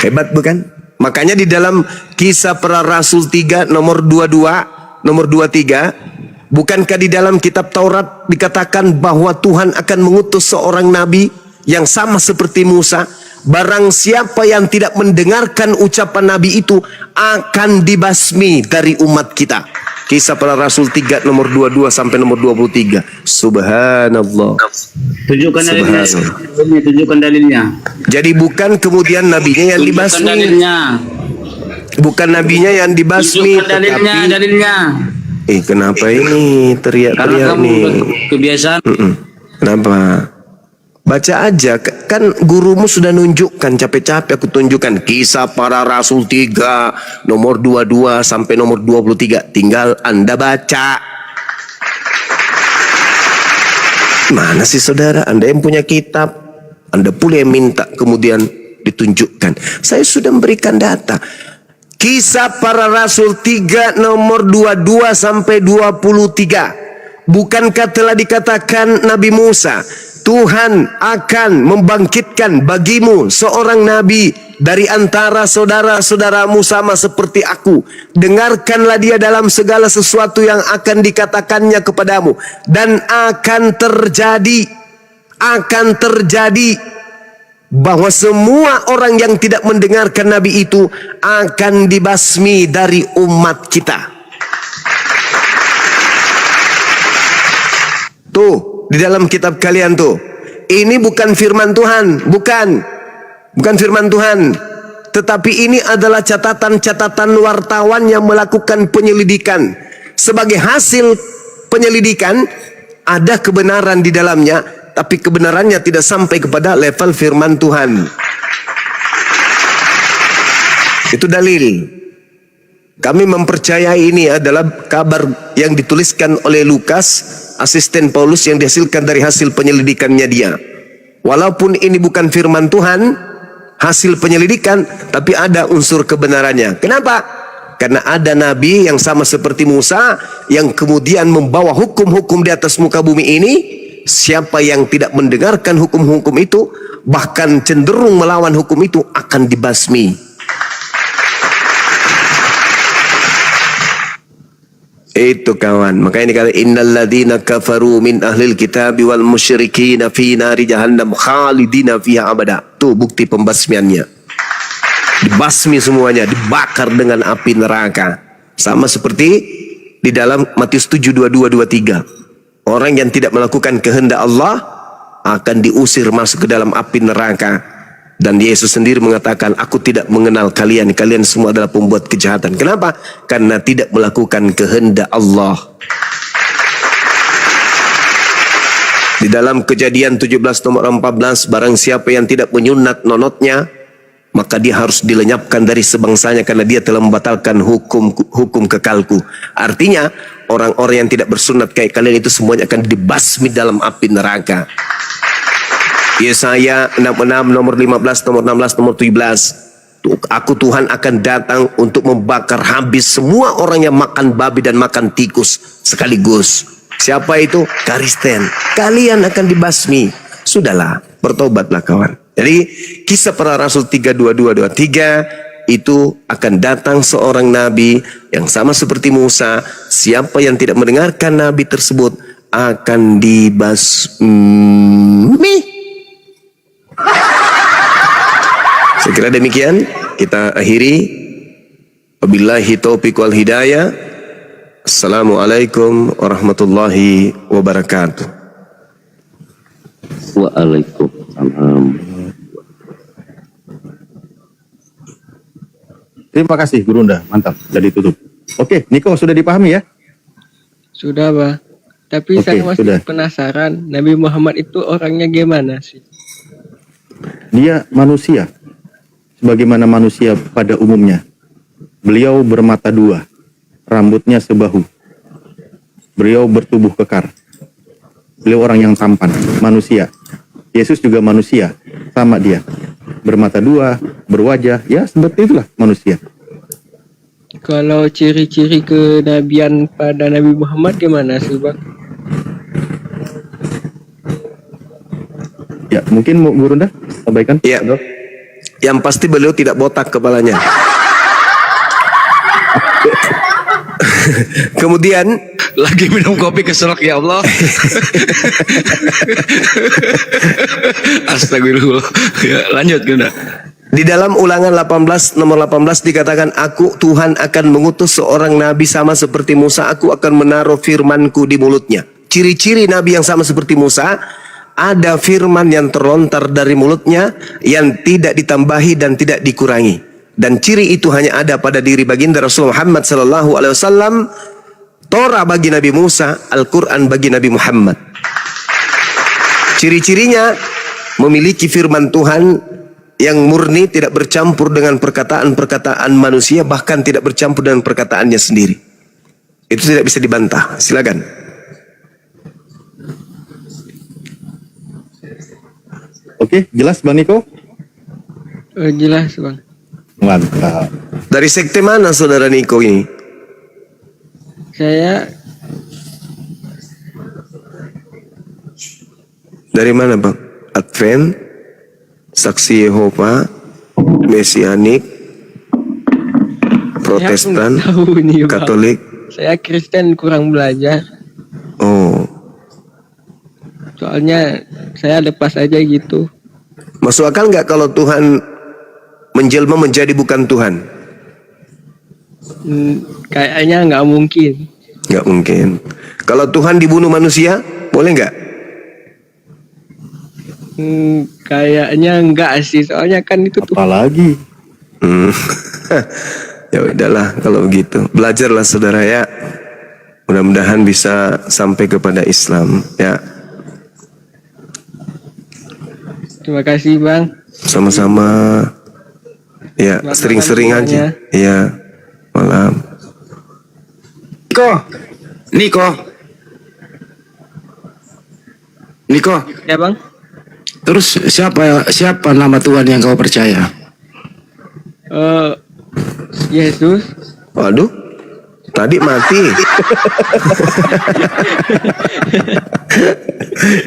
Speaker 1: Hebat bukan? Makanya di dalam Kisah Para Rasul 3 nomor 22 nomor 23, bukankah di dalam kitab Taurat dikatakan bahwa Tuhan akan mengutus seorang nabi yang sama seperti Musa, barang siapa yang tidak mendengarkan ucapan Nabi itu akan dibasmi dari umat kita. Kisah Para Rasul 3 nomor 22 sampai nomor 23. Subhanallah.
Speaker 10: Tunjukkan dalilnya. Tunjukkan dalilnya.
Speaker 1: Jadi bukan kemudian nabinya yang dibasmi.
Speaker 10: Tunjukkan dalilnya.
Speaker 1: Bukan nabinya yang dibasmi,
Speaker 10: Tunjukkan dalilnya,
Speaker 1: tetapi
Speaker 10: dalilnya.
Speaker 1: kenapa ini teriak-teriak
Speaker 10: Karena kamu
Speaker 1: nih?
Speaker 10: kebiasaan.
Speaker 1: Kenapa? Baca aja, kan gurumu sudah nunjukkan, capek-capek aku tunjukkan. Kisah Para Rasul 3 nomor 22 sampai nomor 23. Tinggal Anda baca. Mana sih saudara? Anda yang punya kitab, Anda pula yang minta kemudian ditunjukkan. Saya sudah memberikan data. Kisah Para Rasul 3 nomor 22 sampai 23. Bukankah telah dikatakan Nabi Musa, Tuhan akan membangkitkan bagimu seorang nabi dari antara saudara-saudaramu sama seperti aku. Dengarkanlah dia dalam segala sesuatu yang akan dikatakannya kepadamu. Dan akan terjadi bahwa semua orang yang tidak mendengarkan nabi itu akan dibasmi dari umat kita. Tuh, di dalam kitab kalian tuh. Ini bukan firman Tuhan, bukan firman Tuhan. Tetapi ini adalah catatan-catatan wartawan yang melakukan penyelidikan. Sebagai hasil penyelidikan, ada kebenaran di dalamnya, tapi kebenarannya tidak sampai kepada level firman Tuhan. Itu dalil. Kami mempercayai ini adalah kabar yang dituliskan oleh Lukas, asisten Paulus, yang dihasilkan dari hasil penyelidikannya dia. Walaupun ini bukan firman Tuhan, hasil penyelidikan, tapi ada unsur kebenarannya. Kenapa? Karena ada nabi yang sama seperti Musa, yang kemudian membawa hukum-hukum di atas muka bumi ini. Siapa yang tidak mendengarkan hukum-hukum itu, bahkan cenderung melawan hukum itu, akan dibasmi. Itu kawan, makanya ini kata innal ladzina kafaru min ahlil kitabi wal musyrikin fi nari jahannam khalidina fiha abada. Tuh bukti pembasmiannya. Dibasmi semuanya, dibakar dengan api neraka. Sama seperti di dalam Matius 7:22-23. Orang yang tidak melakukan kehendak Allah akan diusir masuk ke dalam api neraka. Dan Yesus sendiri mengatakan, aku tidak mengenal kalian. Kalian semua adalah pembuat kejahatan. Kenapa? Karena tidak melakukan kehendak Allah. Di dalam Kejadian 17 nomor 14, barang siapa yang tidak menyunat nonotnya, maka dia harus dilenyapkan dari sebangsanya, karena dia telah membatalkan hukum kekalku. Artinya, orang-orang yang tidak bersunat kayak kalian itu semuanya akan dibasmi dalam api neraka. Yesaya 66 nomor 15, nomor 16, nomor 17. Aku Tuhan akan datang untuk membakar habis semua orang yang makan babi dan makan tikus sekaligus. Siapa itu? Kristen. Kalian akan dibasmi. Sudahlah, bertobatlah kawan. Jadi Kisah Para Rasul 3:22-23 itu akan datang seorang nabi yang sama seperti Musa. Siapa yang tidak mendengarkan nabi tersebut akan dibasmi. Saya kira demikian, kita akhiri. Wabillahi taufiq wal hidayah. Assalamualaikum warahmatullahi wabarakatuh.
Speaker 10: Waalaikumsalam.
Speaker 3: Terima kasih Gurunda, mantap, sudah ditutup. Oke, Niko sudah dipahami ya?
Speaker 9: Sudah, Bah. Tapi
Speaker 3: Oke,
Speaker 9: saya masih
Speaker 3: sudah.
Speaker 9: penasaran, Nabi Muhammad itu orangnya gimana sih?
Speaker 3: Dia manusia, sebagaimana manusia pada umumnya. Beliau bermata dua, rambutnya sebahu. Beliau bertubuh kekar. Beliau orang yang tampan, manusia. Yesus juga manusia, sama dia. Bermata dua, berwajah, ya seperti itulah manusia.
Speaker 9: Kalau ciri-ciri kenabian pada Nabi Muhammad gimana sih, Bang?
Speaker 3: Ya, mungkin mau Gurunda sampaikan?
Speaker 1: Ya, yang pasti beliau tidak botak kepalanya. Kemudian
Speaker 5: Lagi minum kopi keselak ya Allah. Astagfirullah. Ya, lanjut Gunda.
Speaker 1: Di dalam Ulangan 18 nomor 18 dikatakan, aku Tuhan akan mengutus seorang nabi sama seperti Musa, aku akan menaruh firmanku di mulutnya. Ciri-ciri nabi yang sama seperti Musa, ada firman yang terlontar dari mulutnya yang tidak ditambahi dan tidak dikurangi. Dan ciri itu hanya ada pada diri baginda Rasul Muhammad sallallahu alaihi wasallam. Torah bagi Nabi Musa, Al-Quran bagi Nabi Muhammad. Ciri-cirinya memiliki firman Tuhan yang murni, tidak bercampur dengan perkataan-perkataan manusia, bahkan tidak bercampur dengan perkataannya sendiri. Itu tidak bisa dibantah. Silakan.
Speaker 3: Oke, jelas Bang Niko?
Speaker 9: Jelas Bang.
Speaker 3: Mantap.
Speaker 1: Dari sekte mana saudara Niko ini?
Speaker 9: Saya
Speaker 1: Dari mana Bang? Advent, Saksi Yehova, Mesianik, Protestan,
Speaker 9: saya tahu nih, Bang.
Speaker 1: Katolik.
Speaker 9: Saya Kristen, kurang belajar.
Speaker 1: Oh,
Speaker 9: Soalnya saya lepas aja gitu.
Speaker 1: masuk akal nggak kalau Tuhan menjelma menjadi bukan Tuhan?
Speaker 9: Kayaknya nggak mungkin.
Speaker 1: Nggak mungkin. Kalau Tuhan dibunuh manusia, boleh nggak?
Speaker 9: Kayaknya enggak sih, soalnya kan itu tuh.
Speaker 3: Apalagi?
Speaker 1: Ya udahlah kalau begitu. Belajarlah saudara ya. Mudah-mudahan bisa sampai kepada Islam ya.
Speaker 9: Terima kasih Bang.
Speaker 1: Sama-sama. Ya,
Speaker 9: Selamat
Speaker 1: sering-sering
Speaker 9: malam
Speaker 1: aja. Iya. Malam.
Speaker 10: Niko,
Speaker 9: Ya Bang.
Speaker 10: terus siapa nama Tuhan yang kau percaya?
Speaker 9: Yesus.
Speaker 1: Waduh. Tadi mati.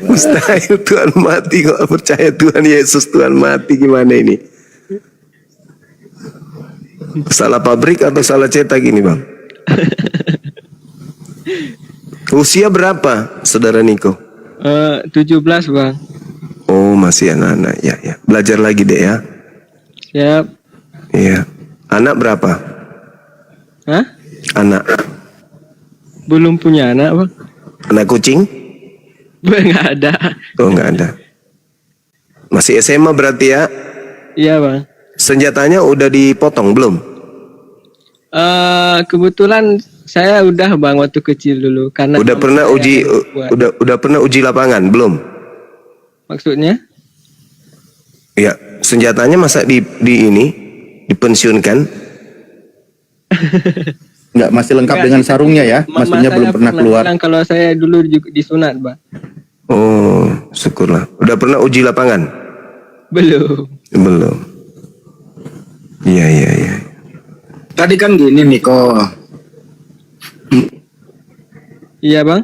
Speaker 1: Mustahil Tuhan mati kok percaya Tuhan Yesus Tuhan mati, gimana ini? Salah pabrik atau salah cetak ini Bang? Usia berapa saudara Niko?
Speaker 9: 17 Bang.
Speaker 1: Oh masih anak-anak ya ya. Belajar lagi deh ya.
Speaker 9: Siap.
Speaker 1: Iya. Anak berapa?
Speaker 9: Hah?
Speaker 1: Anak.
Speaker 9: Belum punya anak Bang?
Speaker 1: Anak kucing?
Speaker 9: Nggak ada.
Speaker 1: Oh nggak ada. Masih SMA berarti ya?
Speaker 9: Iya Bang.
Speaker 1: Senjatanya udah dipotong belum?
Speaker 9: Kebetulan saya udah Bang waktu kecil dulu karena
Speaker 1: Udah pernah
Speaker 9: saya
Speaker 1: uji
Speaker 9: buat.
Speaker 1: udah pernah uji lapangan belum?
Speaker 9: Maksudnya?
Speaker 1: Ya, senjatanya masa di ini dipensiunkan?
Speaker 3: Enggak, masih lengkap dengan sarungnya ya? Maksudnya belum pernah keluar.
Speaker 9: Bilang kalau saya dulu juga disunat Bang.
Speaker 1: Oh, syukurlah. Udah pernah uji lapangan?
Speaker 9: Belum.
Speaker 1: Belum. Iya, iya, iya.
Speaker 10: Tadi kan gini Niko,
Speaker 9: Iya Bang.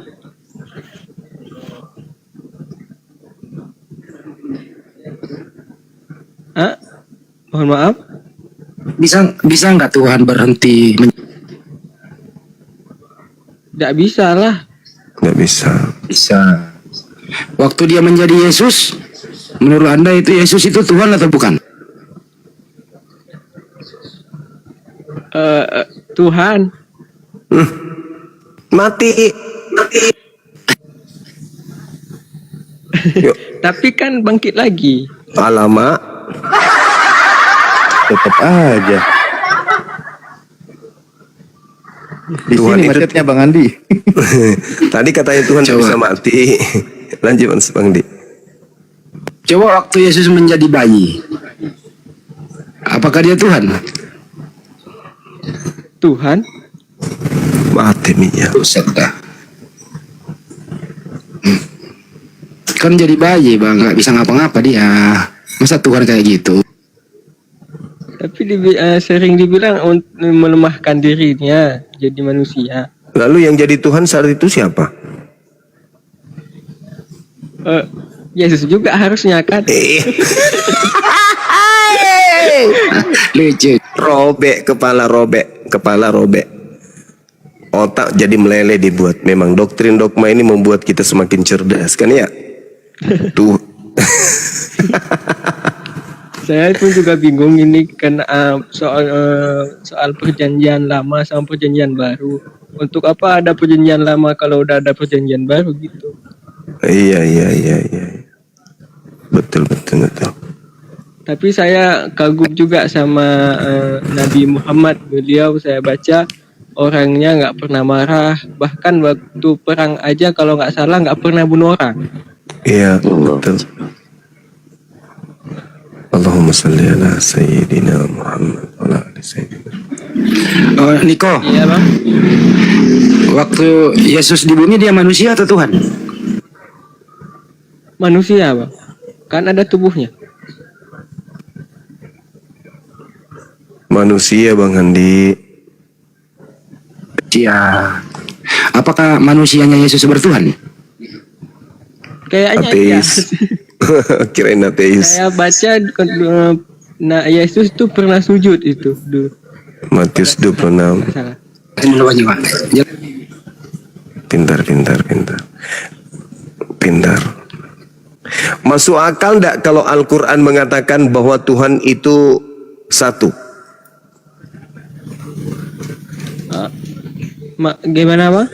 Speaker 9: Mohon maaf.
Speaker 10: bisa nggak Tuhan berhenti?
Speaker 9: Tidak bisa lah.
Speaker 1: Nggak bisa.
Speaker 10: Bisa. Waktu dia menjadi Yesus, menurut Anda itu Yesus itu Tuhan atau bukan?
Speaker 9: Tuhan.
Speaker 1: Mati. Yuk,
Speaker 9: Tapi kan bangkit lagi.
Speaker 1: alamak.
Speaker 3: Tetap aja. Di
Speaker 1: Tuhan
Speaker 3: sini
Speaker 1: itu-
Speaker 3: macetnya Bang Andi.
Speaker 1: Tadi katanya Tuhan nggak bisa mati. Lanjut Mas Bang Di.
Speaker 10: Coba waktu Yesus menjadi bayi, apakah dia Tuhan?
Speaker 9: Tuhan.
Speaker 1: Mati minyak.
Speaker 10: Buset dah. Kan jadi bayi Bang, nggak bisa ngapa-ngapa dia. Masa Tuhan kayak gitu?
Speaker 9: Tapi sering dibilang untuk melemahkan dirinya jadi manusia.
Speaker 1: Lalu yang jadi Tuhan saat itu siapa?
Speaker 9: Yesus juga harusnya kan.
Speaker 10: Lucu.
Speaker 1: Robek kepala robek. Otak jadi meleleh dibuat. Memang doktrin dogma ini membuat kita semakin cerdas kan ya? Tuh.
Speaker 9: Saya pun juga bingung ini kan soal perjanjian lama sama perjanjian baru. Untuk apa ada perjanjian lama kalau udah ada perjanjian baru gitu?
Speaker 1: Iya. Betul.
Speaker 9: Tapi saya kagum juga sama Nabi Muhammad. Beliau saya baca orangnya nggak pernah marah. Bahkan waktu perang aja kalau nggak salah nggak pernah bunuh orang.
Speaker 1: Iya, betul. Allahumma salli ala Sayyidina Muhammad wa ala ali Sayyidina.
Speaker 10: Niko,
Speaker 9: Iya bang.
Speaker 10: waktu Yesus di bumi dia manusia atau Tuhan?
Speaker 9: Manusia bang. Kan ada tubuhnya.
Speaker 1: Manusia Bang Andi.
Speaker 10: Ya. Apakah manusianya Yesus bertuhan?
Speaker 9: Kayaknya
Speaker 1: Ateis. Kirain ateis.
Speaker 9: Saya baca Yesus tuh pernah sujud itu dulu.
Speaker 1: Matius 26.
Speaker 9: Salah.
Speaker 10: Ya.
Speaker 1: Pintar. Masuk akal enggak kalau Al-Quran mengatakan bahwa Tuhan itu satu?
Speaker 9: Gimana bang?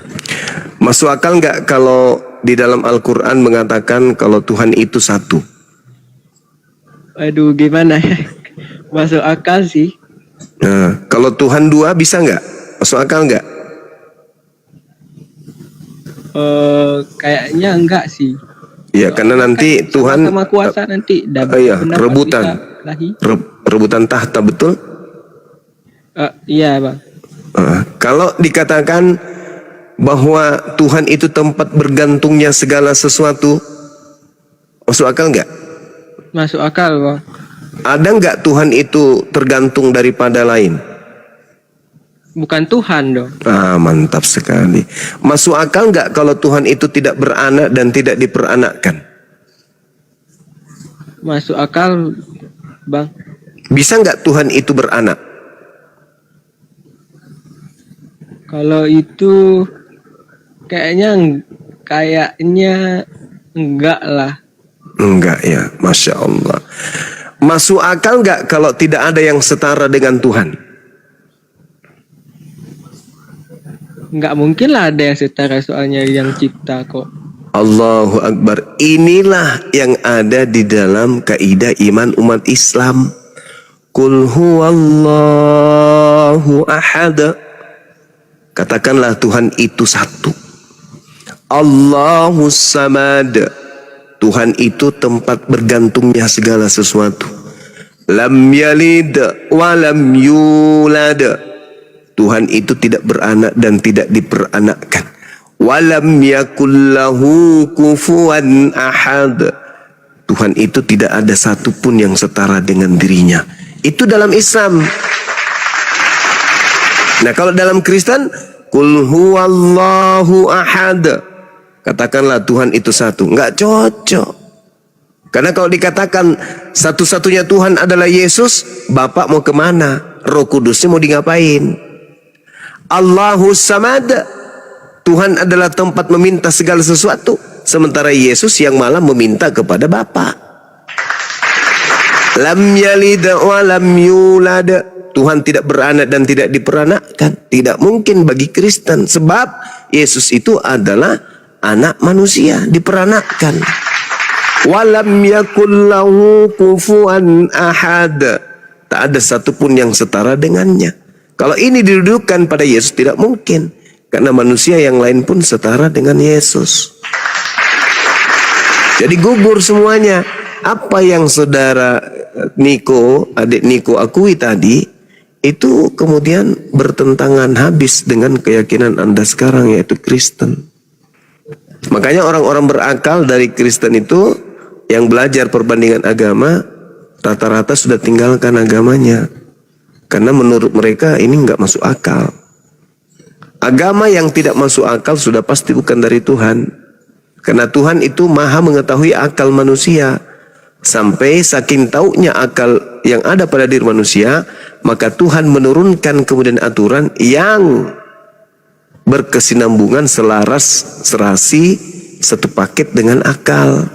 Speaker 1: Masuk akal enggak kalau di dalam Al-Quran mengatakan kalau Tuhan itu satu?
Speaker 9: Aduh gimana ya? Masuk akal sih.
Speaker 1: Nah, kalau Tuhan dua bisa enggak? Masuk akal enggak?
Speaker 9: Kayaknya enggak sih.
Speaker 1: Ya, karena nanti Tuhan
Speaker 9: sama kuasa nanti
Speaker 1: iya, rebutan. Rebutan tahta, betul?
Speaker 9: Iya bang.
Speaker 1: Kalau dikatakan bahwa Tuhan itu tempat bergantungnya segala sesuatu, masuk akal enggak?
Speaker 9: Masuk akal bang.
Speaker 1: Ada enggak Tuhan itu tergantung daripada lain?
Speaker 9: Bukan Tuhan dong.
Speaker 1: Mantap sekali. Masuk akal enggak kalau Tuhan itu tidak beranak dan tidak diperanakkan?
Speaker 9: Masuk akal bang.
Speaker 1: Bisa enggak Tuhan itu beranak?
Speaker 9: Kalau itu kayaknya enggak lah.
Speaker 1: Enggak ya, Masya Allah. Masuk akal enggak kalau tidak ada yang setara dengan Tuhan?
Speaker 9: Enggak mungkin lah ada yang setara soalnya yang cipta kok.
Speaker 1: Allahu Akbar. Inilah yang ada di dalam kaidah iman umat Islam. Qul huwallahu ahad. Katakanlah Tuhan itu satu. Allahus samad. Tuhan itu tempat bergantungnya segala sesuatu. Lam yalid wa lam yulad. Tuhan itu tidak beranak dan tidak diperanakkan. Walam yakullahu kufuwan ahad. Tuhan itu tidak ada satupun yang setara dengan dirinya. Itu dalam Islam. Nah, kalau dalam Kristen, Qul huwallahu ahad. Katakanlah Tuhan itu satu. Enggak cocok. Karena kalau dikatakan satu-satunya Tuhan adalah Yesus, Bapak mau kemana? Roh Kudusnya mau ngapain? Allahus samad. Tuhan adalah tempat meminta segala sesuatu. Sementara Yesus yang malah meminta kepada Bapa. Lam yalid wa lam yulad. Tuhan tidak beranak dan tidak diperanakkan. Tidak mungkin bagi Kristen. Sebab Yesus itu adalah anak manusia, diperanakkan. Walam yakul lahu kufuwan ahad. Tak ada satupun yang setara dengannya. Kalau ini didudukkan pada Yesus tidak mungkin. Karena manusia yang lain pun setara dengan Yesus. Jadi gugur semuanya. Apa yang saudara Niko, adik Niko akui tadi, itu kemudian bertentangan habis dengan keyakinan Anda sekarang, yaitu Kristen. Makanya orang-orang berakal dari Kristen itu yang belajar perbandingan agama, rata-rata sudah tinggalkan agamanya. Karena menurut mereka ini nggak masuk akal. Agama yang tidak masuk akal sudah pasti bukan dari Tuhan. Karena Tuhan itu maha mengetahui akal manusia. Sampai saking taunya akal yang ada pada diri manusia, maka Tuhan menurunkan kemudian aturan yang berkesinambungan, selaras, serasi, satu paket dengan akal.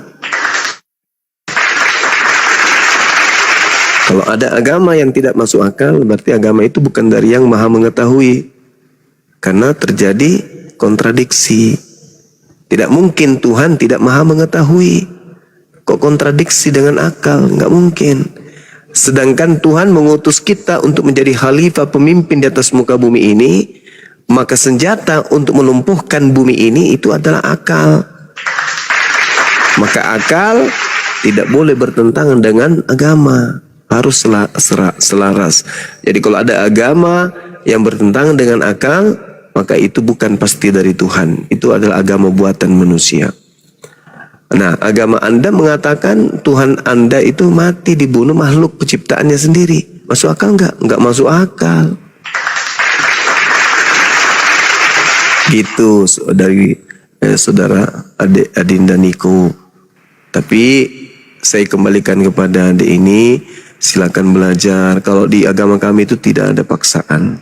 Speaker 1: Kalau ada agama yang tidak masuk akal, berarti agama itu bukan dari yang maha mengetahui. Karena terjadi kontradiksi. Tidak mungkin Tuhan tidak maha mengetahui. Kok kontradiksi dengan akal? Nggak mungkin. Sedangkan Tuhan mengutus kita untuk menjadi khalifah pemimpin di atas muka bumi ini, maka senjata untuk melumpuhkan bumi ini itu adalah akal. Maka akal tidak boleh bertentangan dengan agama. Harus selaras. Jadi kalau ada agama yang bertentangan dengan akal, maka itu bukan pasti dari Tuhan. Itu adalah agama buatan manusia. Nah, agama Anda mengatakan Tuhan Anda itu mati dibunuh makhluk penciptaannya sendiri. Masuk akal enggak? Enggak masuk akal. Gitu dari saudara adik Adinda Niko. Tapi saya kembalikan kepada adik ini, silakan belajar. Kalau di agama kami itu tidak ada paksaan.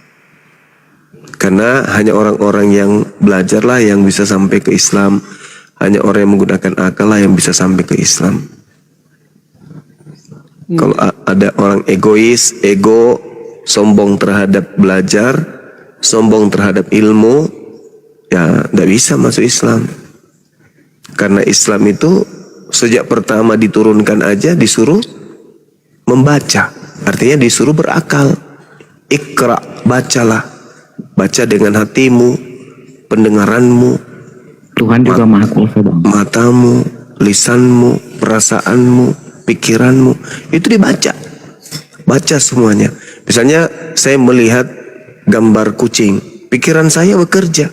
Speaker 1: Karena hanya orang-orang yang belajarlah yang bisa sampai ke Islam. Hanya orang yang menggunakan akal lah yang bisa sampai ke Islam. Kalau ada orang egois, ego, sombong terhadap belajar, sombong terhadap ilmu, ya tidak bisa masuk Islam. Karena Islam itu sejak pertama diturunkan aja disuruh membaca. Artinya disuruh berakal. Iqra, bacalah. Baca dengan hatimu, pendengaranmu,
Speaker 8: Tuhan juga maha kuasa, Bang.
Speaker 1: matamu, lisanmu, perasaanmu, pikiranmu. Itu dibaca. Baca semuanya. Misalnya saya melihat gambar kucing, pikiran saya bekerja.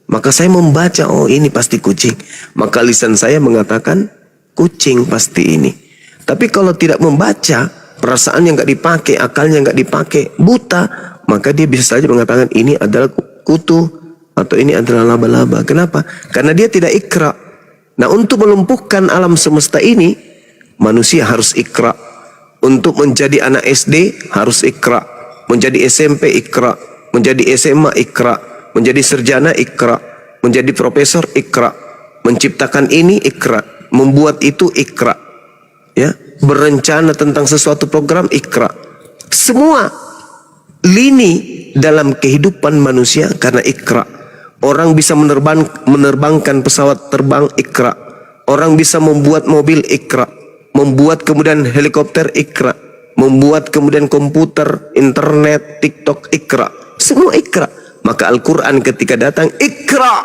Speaker 1: Maka saya membaca, oh ini pasti kucing. Maka lisan saya mengatakan kucing pasti ini. Tapi kalau tidak membaca, perasaan yang nggak dipakai, akalnya nggak dipakai, buta, maka dia bisa saja mengatakan ini adalah kutu atau ini adalah laba-laba. Kenapa? Karena dia tidak ikra. Nah, untuk melumpuhkan alam semesta ini, manusia harus ikra. Untuk menjadi anak SD harus ikra. Menjadi SMP ikra. Menjadi SMA ikra. Menjadi sarjana ikra. Menjadi profesor ikra. Menciptakan ini ikra. Membuat itu ikra. Ya, berencana tentang sesuatu program ikra. Semua lini dalam kehidupan manusia karena ikra. Orang bisa menerbangkan pesawat terbang ikra. Orang bisa membuat mobil ikra. Membuat kemudian helikopter ikra. Membuat kemudian komputer, internet, TikTok ikra. Semua ikra. Maka Al-Quran ketika datang ikra,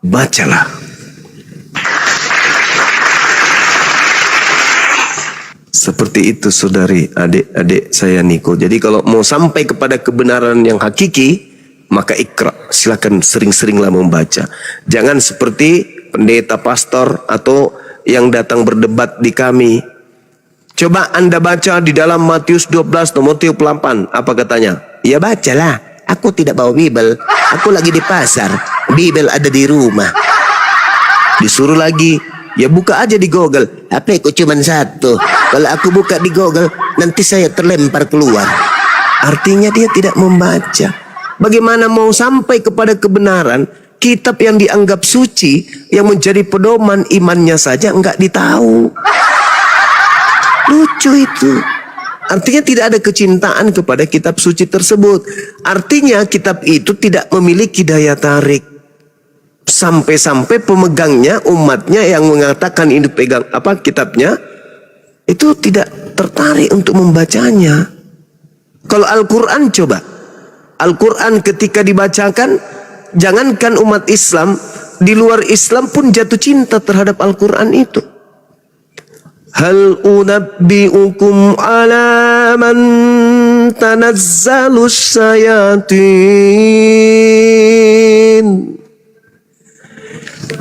Speaker 1: bacalah. Seperti itu saudari, adik-adik saya Niko. Jadi kalau mau sampai kepada kebenaran yang hakiki, maka ikra, silakan sering-seringlah membaca. Jangan seperti pendeta, pastor, atau yang datang berdebat di kami. Coba Anda baca di dalam Matius 12 nomor 38. Apa katanya? Ya bacalah. Aku tidak bawa Bible. Aku lagi di pasar. Bible ada di rumah. Disuruh lagi. Ya buka aja di Google. HP ku cuma satu. Kalau aku buka di Google, nanti saya terlempar keluar. Artinya dia tidak membaca. Bagaimana mau sampai kepada kebenaran, kitab yang dianggap suci, yang menjadi pedoman imannya saja enggak ditahu. Lucu itu. Artinya tidak ada kecintaan kepada kitab suci tersebut. Artinya kitab itu tidak memiliki daya tarik. Sampai-sampai pemegangnya, umatnya yang mengatakan ini pegang apa kitabnya, itu tidak tertarik untuk membacanya. Kalau Al-Quran coba. Al-Quran ketika dibacakan, jangankan umat Islam, di luar Islam pun jatuh cinta terhadap Al-Quran itu. Hal unabbi'ukum ala man tanazzalus sayatin.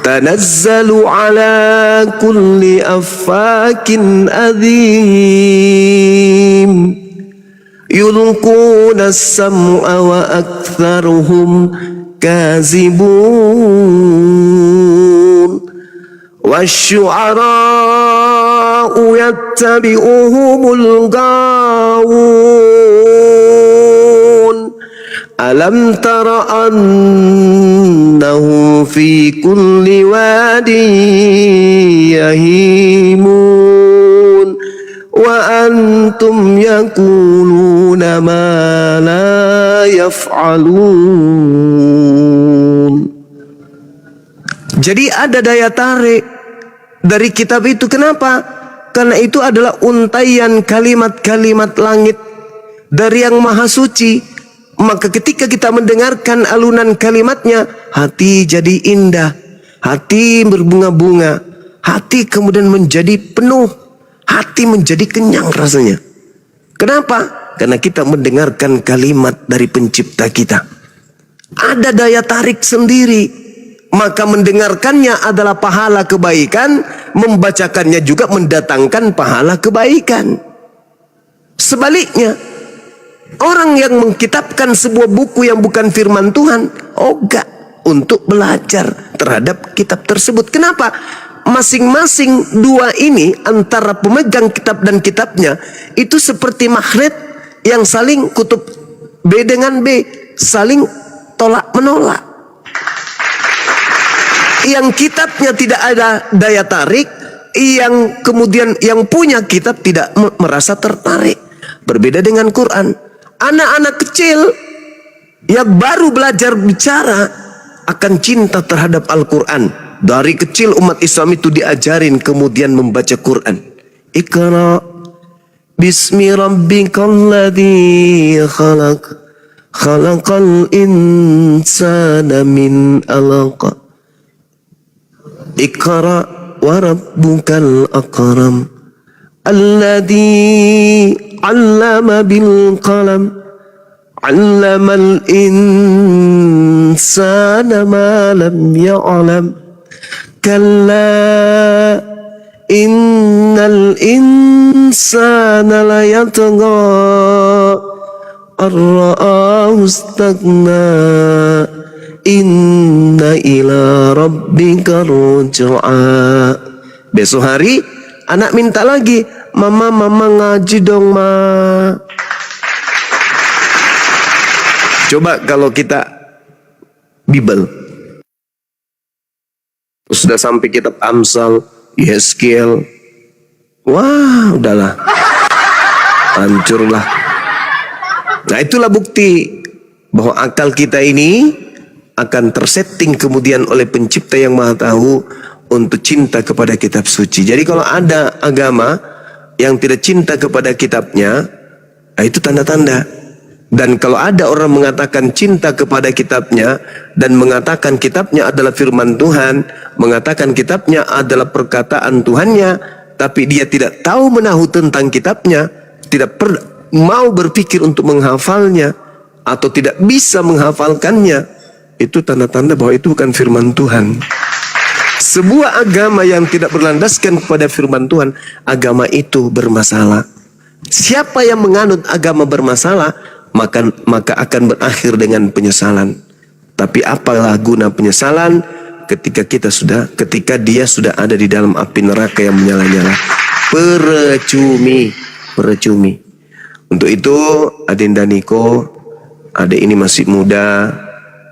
Speaker 1: Tanazzalu ala kulli affakin adhim. Yulquna as-sam'a wa aktharuhum kazibun. Wasyu'ara'u yattabi'uhumul ghawun. Alam tara annahum fi kulli wadi yahimun wa antum yaquluna ma la yaf'alun. Jadi ada daya tarik dari kitab itu. Kenapa? Karena itu adalah untaian kalimat-kalimat langit dari Yang Maha Suci. Maka ketika kita mendengarkan alunan kalimatnya, hati jadi indah, hati berbunga-bunga, hati kemudian menjadi penuh, hati menjadi kenyang rasanya. Kenapa? Karena kita mendengarkan kalimat dari pencipta kita. Ada daya tarik sendiri. Maka mendengarkannya adalah pahala kebaikan, membacakannya juga mendatangkan pahala kebaikan. Sebaliknya, orang yang mengkitabkan sebuah buku yang bukan firman Tuhan, ogah untuk belajar terhadap kitab tersebut. Kenapa? Masing-masing dua ini, antara pemegang kitab dan kitabnya, itu seperti magnet yang saling kutub B dengan B, saling tolak menolak. Yang kitabnya tidak ada daya tarik, yang kemudian yang punya kitab tidak merasa tertarik. Berbeda dengan Quran. Anak-anak kecil yang baru belajar bicara akan cinta terhadap Al-Quran. Dari kecil umat Islam itu diajarin kemudian membaca Quran. Iqra bismi rabbikal ladzi khalaq, khalaqal insana min alaq. Iqra wa rabbukal akram, alladzi 'allama bil qalam, 'allamal insana ma lam ya'lam, kalla innal insana la yatgha ar-ra'ahu istaghna, inna ila rabbika ruj'a. Besok hari anak minta lagi, mama ngaji dong ma. Coba kalau kita Bible, sudah sampai kitab Amsal, Yeskiel, wah udahlah, hancurlah. Nah itulah bukti bahwa akal kita ini akan tersetting kemudian oleh pencipta yang maha tahu untuk cinta kepada kitab suci. Jadi kalau ada agama yang tidak cinta kepada kitabnya, itu tanda-tanda. Dan kalau ada orang mengatakan cinta kepada kitabnya dan mengatakan kitabnya adalah firman Tuhan, mengatakan kitabnya adalah perkataan Tuhannya, tapi dia tidak tahu menahu tentang kitabnya, tidak mau berpikir untuk menghafalnya atau tidak bisa menghafalkannya, itu tanda-tanda bahwa itu bukan firman Tuhan. Sebuah agama yang tidak berlandaskan kepada firman Tuhan, agama itu bermasalah. Siapa yang menganut agama bermasalah, maka akan berakhir dengan penyesalan. Tapi apalah guna penyesalan ketika dia sudah ada di dalam api neraka yang menyala-nyala. Percumi. Untuk itu, Adinda Niko, adik ini masih muda,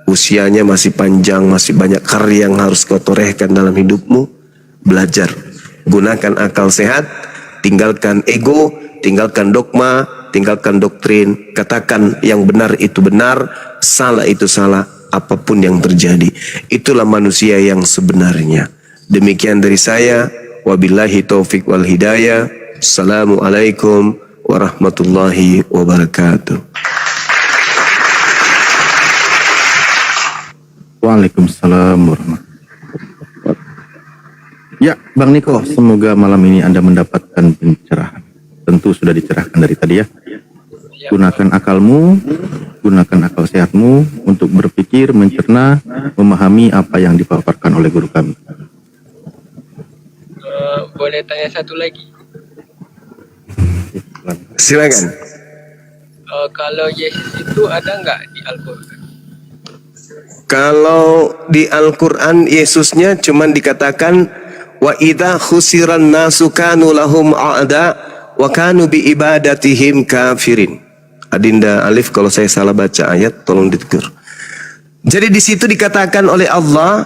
Speaker 1: usianya masih panjang, masih banyak karya yang harus kau torehkan dalam hidupmu. Belajar, gunakan akal sehat, tinggalkan ego, tinggalkan dogma, tinggalkan doktrin, katakan yang benar itu benar, salah itu salah, apapun yang terjadi. Itulah manusia yang sebenarnya. Demikian dari saya, wabillahi taufik wal hidayah. Assalamualaikum warahmatullahi wabarakatuh.
Speaker 3: Waalaikumsalam warahmatullahi. Ya, Bang Niko, semoga malam ini Anda mendapatkan pencerahan. Tentu sudah dicerahkan dari tadi ya. Gunakan akalmu, gunakan akal sehatmu untuk berpikir, mencerna, memahami apa yang dipaparkan oleh guru kami.
Speaker 9: Boleh tanya satu lagi?
Speaker 1: Silakan.
Speaker 9: Kalau Yesus itu ada nggak di Al-Quran?
Speaker 1: Kalau di Al-Quran Yesusnya cuman dikatakan wa idza khusiran nasu kanu lahum a'da wa kanu bi ibadatihim kafirin. Adinda Alif, kalau saya salah baca ayat tolong ditegur. Jadi di situ dikatakan oleh Allah,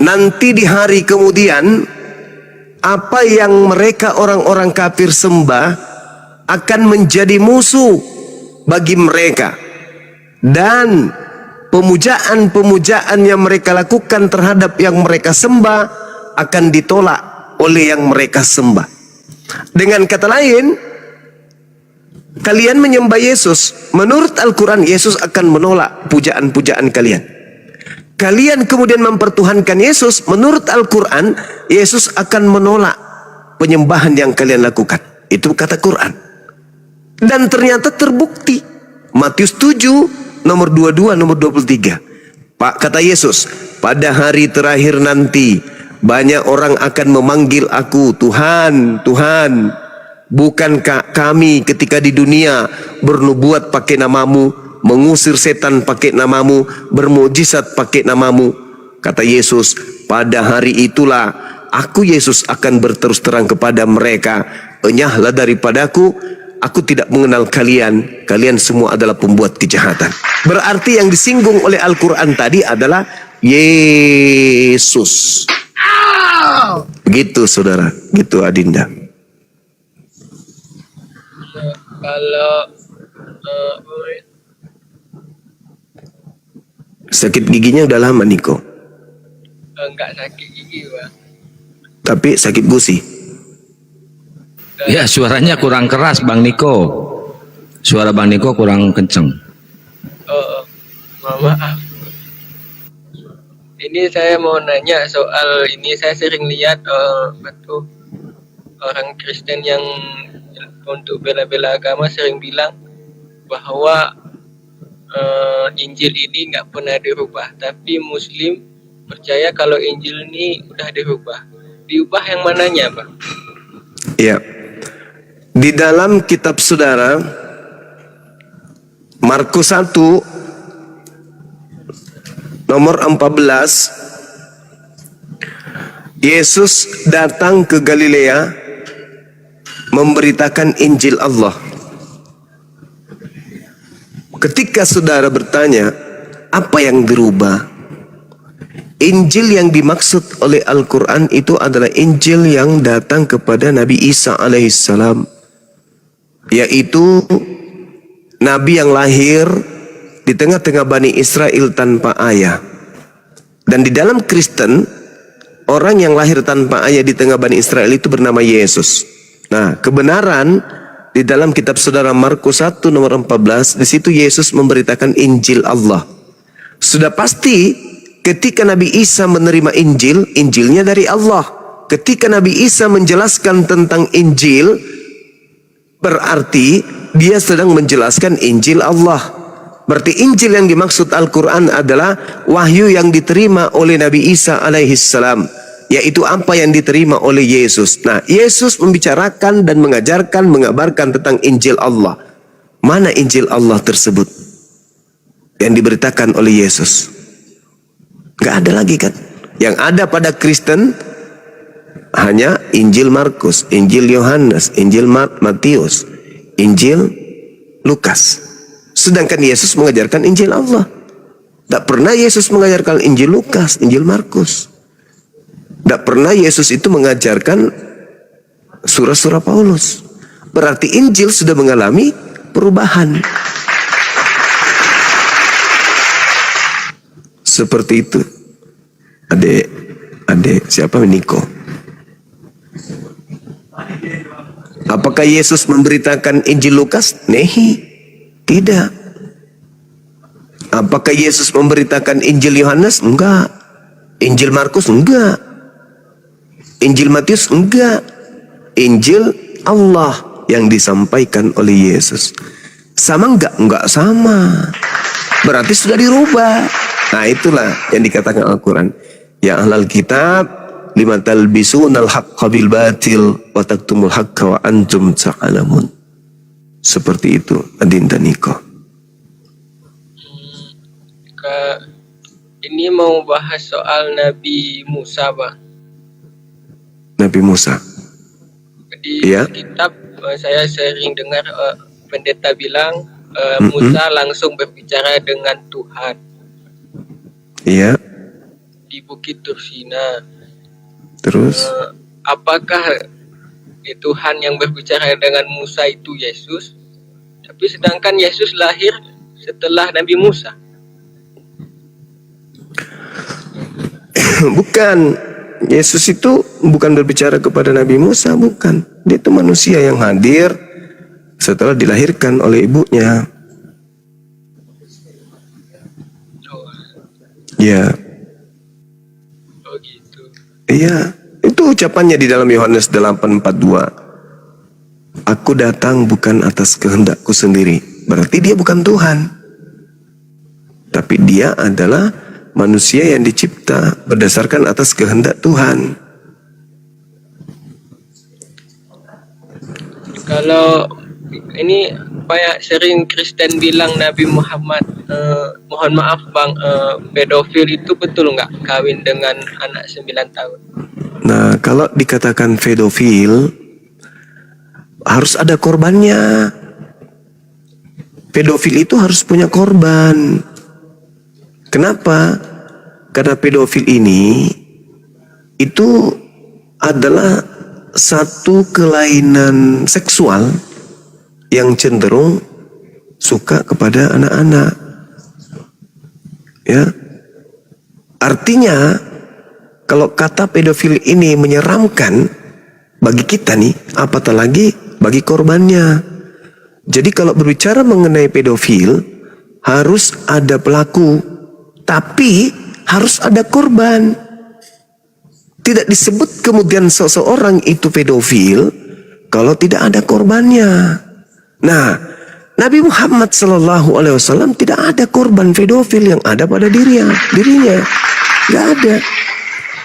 Speaker 1: nanti di hari kemudian apa yang mereka orang-orang kafir sembah akan menjadi musuh bagi mereka, dan pemujaan-pemujaan yang mereka lakukan terhadap yang mereka sembah akan ditolak oleh yang mereka sembah. Dengan kata lain, kalian menyembah Yesus, menurut Al-Quran Yesus akan menolak pujaan-pujaan kalian. Kalian kemudian mempertuhankan Yesus, menurut Al-Quran Yesus akan menolak penyembahan yang kalian lakukan. Itu kata Quran. Dan ternyata terbukti. Matius 7 nomor 22 nomor 23. Pak, kata Yesus, pada hari terakhir nanti banyak orang akan memanggil aku Tuhan, Tuhan, bukankah kami ketika di dunia bernubuat pakai namamu, mengusir setan pakai namamu, bermujizat pakai namamu? Kata Yesus, pada hari itulah aku Yesus akan berterus terang kepada mereka, enyahlah daripadaku, aku tidak mengenal kalian, kalian semua adalah pembuat kejahatan. Berarti yang disinggung oleh Al-Quran tadi adalah Yesus. Begitu saudara, gitu Adinda.
Speaker 9: Kalau
Speaker 1: sakit giginya udah lama Niko,
Speaker 9: enggak sakit gigi, Pak.
Speaker 1: tapi sakit gusi.
Speaker 5: Ya, suaranya kurang keras Bang Niko. Suara Bang Niko kurang kenceng.
Speaker 9: Maaf. Ini saya mau nanya soal ini. Saya sering lihat orang Kristen yang untuk bela-bela agama sering bilang bahwa Injil ini nggak pernah dirubah, tapi Muslim percaya kalau Injil ini udah dirubah. Diubah yang mananya, Pak?
Speaker 1: Ya, di dalam kitab saudara Markus 1 nomor 14, Yesus datang ke Galilea memberitakan Injil Allah. Ketika saudara bertanya, apa yang dirubah? Injil yang dimaksud oleh Al-Quran itu adalah Injil yang datang kepada Nabi Isa alaihissalam, yaitu Nabi yang lahir di tengah-tengah Bani Israel tanpa ayah. Dan di dalam Kristen, orang yang lahir tanpa ayah di tengah Bani Israel itu bernama Yesus. Nah, kebenaran di dalam kitab saudara Markus 1 nomor 14, di situ Yesus memberitakan Injil Allah. Sudah pasti ketika Nabi Isa menerima Injil, Injilnya dari Allah. Ketika Nabi Isa menjelaskan tentang Injil, berarti dia sedang menjelaskan Injil Allah. Berarti Injil yang dimaksud Al-Quran adalah wahyu yang diterima oleh Nabi Isa alaihissalam, yaitu apa yang diterima oleh Yesus. Nah, Yesus membicarakan dan mengajarkan, mengabarkan tentang Injil Allah. Mana Injil Allah tersebut yang diberitakan oleh Yesus? Gak ada lagi kan? Yang ada pada Kristen hanya Injil Markus, Injil Yohanes, Injil Matius, Injil Lukas. Sedangkan Yesus mengajarkan Injil Allah. Tak pernah Yesus mengajarkan Injil Lukas, Injil Markus. Tak pernah Yesus itu mengajarkan surah-surah Paulus. Berarti Injil sudah mengalami perubahan. Seperti itu. Adik siapa Niko? Apakah Yesus memberitakan Injil Lukas? Nehi. Tidak. Apakah Yesus memberitakan Injil Yohanes? Enggak. Injil Markus? Enggak. Injil Matius? Enggak. Injil Allah yang disampaikan oleh Yesus. Sama enggak? Enggak sama. Berarti sudah dirubah. Nah, itulah yang dikatakan Al-Quran. Ya ahlal kitab, lima talbisunal haqqa bil batil wa taktumul haqqa wa antum ta'lamun. Seperti itu, Adinda Niko.
Speaker 9: Ini mau bahas soal Nabi Musa, Bang.
Speaker 1: Nabi Musa.
Speaker 9: Di kitab saya sering dengar pendeta bilang Musa langsung berbicara dengan Tuhan
Speaker 1: Iya.
Speaker 9: di Bukit Tursina.
Speaker 1: Terus
Speaker 9: Apakah Tuhan yang berbicara dengan Musa itu Yesus? Tapi sedangkan Yesus lahir setelah Nabi Musa.
Speaker 1: bukan, Yesus itu bukan berbicara kepada Nabi Musa, bukan. Dia itu manusia yang hadir setelah dilahirkan oleh ibunya.
Speaker 9: Oh,
Speaker 1: Ya,
Speaker 9: oh gitu.
Speaker 1: iya. Itu ucapannya di dalam Yohanes 8:42. Aku datang bukan atas kehendakku sendiri. Berarti dia bukan Tuhan. Tapi dia adalah manusia yang dicipta berdasarkan atas kehendak Tuhan.
Speaker 9: Kalau ini kayak sering Kristen bilang Nabi Muhammad, mohon maaf bang, pedofil itu betul nggak kawin dengan anak 9 tahun?
Speaker 1: Nah, kalau dikatakan pedofil, harus ada korbannya. Pedofil itu harus punya korban. Kenapa? Karena pedofil ini itu adalah satu kelainan seksual yang cenderung suka kepada anak-anak. Ya. Artinya, kalau kata pedofil ini menyeramkan bagi kita nih, apatah lagi bagi korbannya. Jadi kalau berbicara mengenai pedofil, harus ada pelaku, tapi harus ada korban. Tidak disebut kemudian seseorang itu pedofil kalau tidak ada korbannya. Nah, Nabi Muhammad SAW tidak ada korban pedofil yang ada pada dirinya. Nggak ada.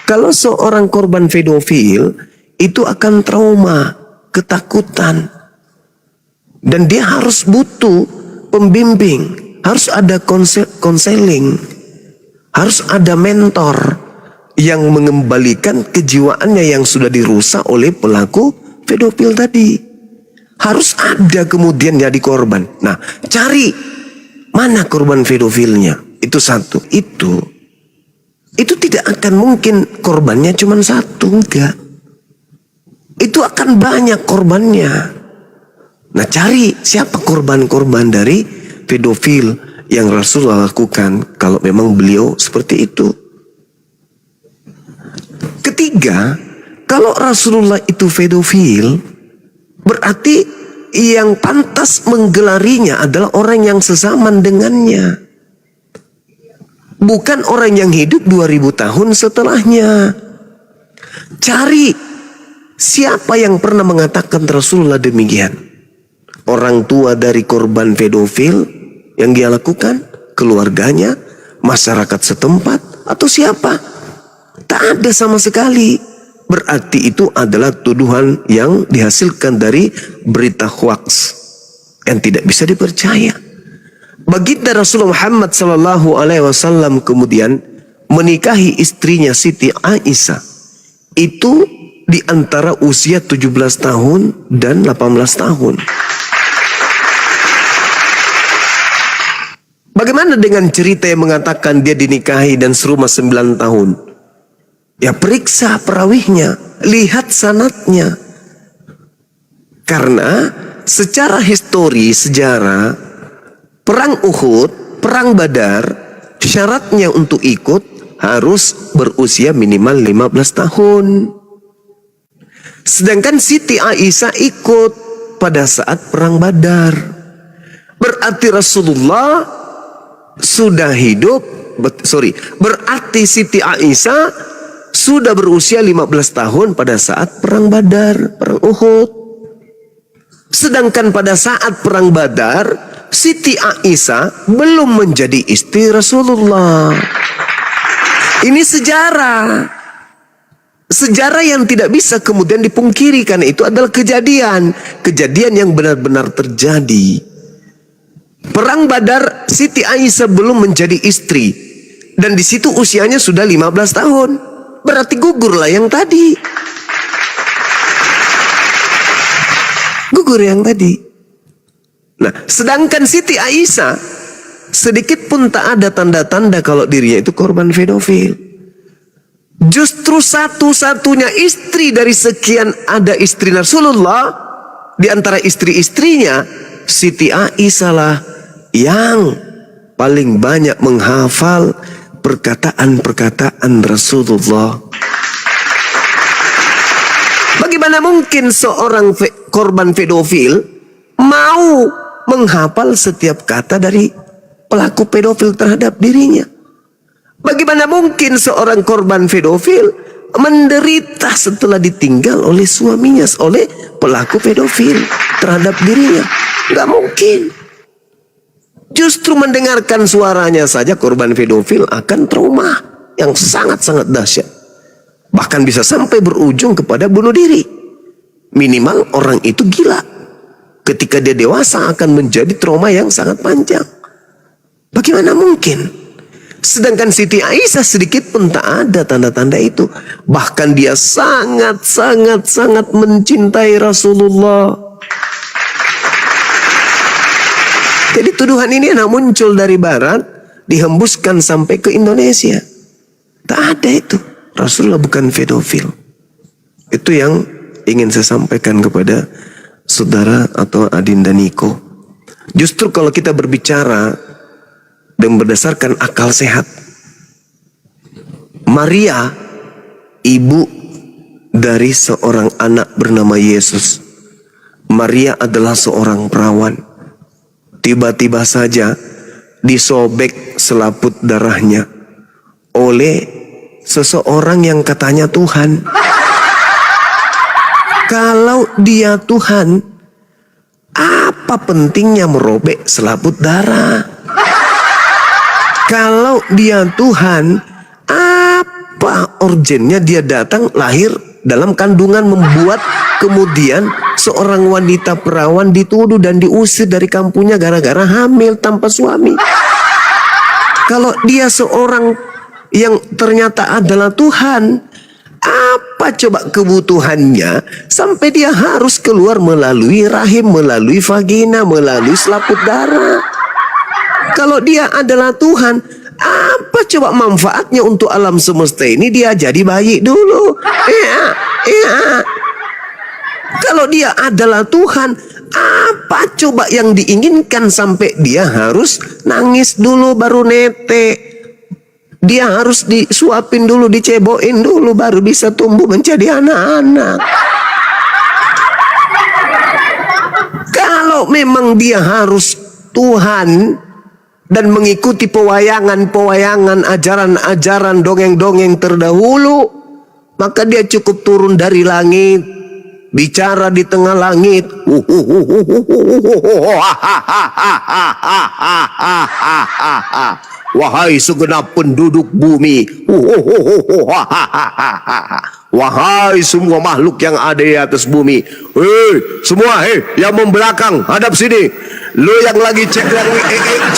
Speaker 1: Kalau seorang korban pedofil itu akan trauma, ketakutan, dan dia harus butuh pembimbing, harus ada konseling, harus ada mentor yang mengembalikan kejiwaannya yang sudah dirusak oleh pelaku pedofil tadi. Harus ada kemudian jadi korban. Nah, cari mana korban pedofilnya. Itu satu. Itu tidak akan mungkin korbannya cuma satu, enggak. Itu akan banyak korbannya. Nah, cari siapa korban-korban dari pedofil yang Rasulullah lakukan kalau memang beliau seperti itu. Ketiga, kalau Rasulullah itu pedofil, berarti yang pantas menggelarinya adalah orang yang sezaman dengannya. Bukan orang yang hidup 2000 tahun setelahnya. Cari siapa yang pernah mengatakan Rasulullah demikian. Orang tua dari korban pedofil yang dia lakukan, keluarganya, masyarakat setempat, atau siapa? Tak ada sama sekali. Berarti itu adalah tuduhan yang dihasilkan dari berita hoaks yang tidak bisa dipercaya. Baginda Rasulullah Muhammad SAW kemudian menikahi istrinya Siti Aisyah. Itu di antara usia 17 tahun dan 18 tahun. Bagaimana dengan cerita yang mengatakan dia dinikahi dan serumah 9 tahun? Ya, periksa perawihnya, lihat sanadnya. Karena secara histori, sejarah, Perang Uhud, Perang Badar, syaratnya untuk ikut harus berusia minimal 15 tahun. Sedangkan Siti Aisyah ikut pada saat Perang Badar. Berarti Rasulullah sudah hidup, berarti Siti Aisyah sudah berusia 15 tahun pada saat Perang Badar, Perang Uhud. Sedangkan pada saat Perang Badar, Siti Aisyah belum menjadi istri Rasulullah. Ini sejarah. Sejarah yang tidak bisa kemudian dipungkiri karena itu adalah kejadian. Kejadian yang benar-benar terjadi. Perang Badar, Siti Aisyah belum menjadi istri. Dan di situ usianya sudah 15 tahun. Berarti gugurlah yang tadi. Gugur yang tadi. Nah, sedangkan Siti Aisyah sedikit pun tak ada tanda-tanda kalau dirinya itu korban pedofil. Justru satu-satunya istri dari sekian ada istri Rasulullah, di antara istri-istrinya Siti Aisyah lah yang paling banyak menghafal perkataan-perkataan Rasulullah. Bagaimana mungkin seorang korban pedofil mau menghafal setiap kata dari pelaku pedofil terhadap dirinya? Bagaimana mungkin seorang korban pedofil menderita setelah ditinggal oleh suaminya, oleh pelaku pedofil terhadap dirinya? Gak mungkin. Justru mendengarkan suaranya saja korban pedofil akan trauma yang sangat-sangat dahsyat. Bahkan bisa sampai berujung kepada bunuh diri. Minimal orang itu gila. Ketika dia dewasa akan menjadi trauma yang sangat panjang. Bagaimana mungkin? Sedangkan Siti Aisyah sedikit pun tak ada tanda-tanda itu. Bahkan dia sangat-sangat mencintai Rasulullah. Jadi tuduhan ini muncul dari barat, dihembuskan sampai ke Indonesia. Tak ada itu. Rasulullah bukan pedofil. Itu yang ingin saya sampaikan kepada saudara atau Adinda Niko. Justru kalau kita berbicara dan berdasarkan akal sehat, Maria, ibu dari seorang anak bernama Yesus. Maria adalah seorang perawan. Tiba-tiba saja disobek selaput darahnya oleh seseorang yang katanya Tuhan. Kalau dia Tuhan, apa pentingnya merobek selaput darah? Kalau dia Tuhan, apa urgennya dia datang lahir dalam kandungan membuat kemudian seorang wanita perawan dituduh dan diusir dari kampungnya gara-gara hamil tanpa suami? Kalau dia seorang yang ternyata adalah Tuhan, apa coba kebutuhannya sampai dia harus keluar melalui rahim, melalui vagina, melalui selaput darah? Kalau dia adalah Tuhan, apa coba manfaatnya untuk alam semesta ini dia jadi bayi dulu? Iya. Kalau dia adalah Tuhan, apa coba yang diinginkan sampai dia harus nangis dulu baru netek? Dia harus disuapin dulu, diceboin dulu baru bisa tumbuh menjadi anak-anak. Kalau memang dia harus Tuhan dan mengikuti pewayangan-pewayangan, ajaran-ajaran, dongeng-dongeng terdahulu, maka dia cukup turun dari langit, bicara di tengah langit. Wahai segenap penduduk bumi, wahai semua makhluk yang ada di atas bumi, semua, yang membelakang hadap sini. Lu yang lagi cek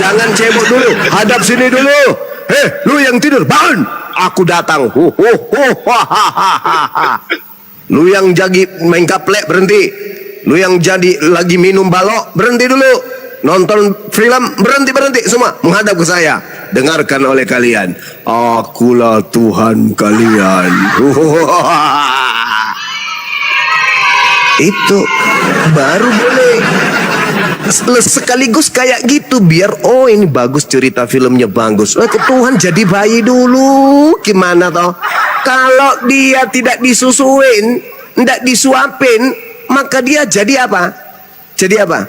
Speaker 1: jangan cebok dulu, hadap sini dulu. Lu yang tidur bangun, aku datang. Lu yang jadi main kaplek berhenti. Lu yang jadi lagi minum balok berhenti dulu. Nonton film berhenti semua, menghadap ke saya. Dengarkan oleh kalian, akulah Tuhan kalian. Itu baru boleh. Sekaligus kayak gitu biar ini bagus, cerita filmnya bagus. Ke Tuhan jadi bayi dulu. Gimana toh? Kalau dia tidak disusuin, tidak disuapin, maka dia jadi apa? Jadi apa?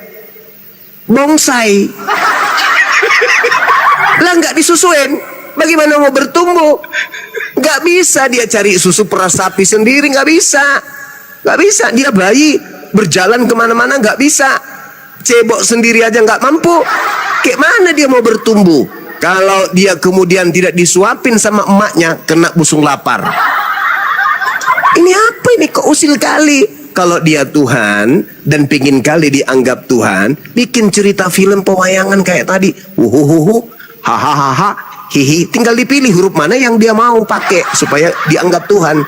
Speaker 1: Bonsai. Lah nggak disusuin, bagaimana mau bertumbuh? Nggak bisa dia cari susu peras sapi sendiri, nggak bisa. Nggak bisa, dia bayi berjalan kemana-mana nggak bisa. Cebok sendiri aja nggak mampu. Kayak mana dia mau bertumbuh? Kalau dia kemudian tidak disuapin sama emaknya, kena busung lapar. Ini apa ini, kok usil kali? Kalau dia Tuhan dan pingin kali dianggap Tuhan, bikin cerita film pewayangan kayak tadi. Hahaha, hihi. Tinggal dipilih huruf mana yang dia mau pakai supaya dianggap Tuhan.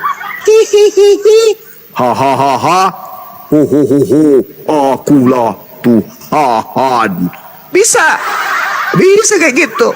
Speaker 1: Hihihi, hahaha, akulah Tuhan. Bisa kayak gitu.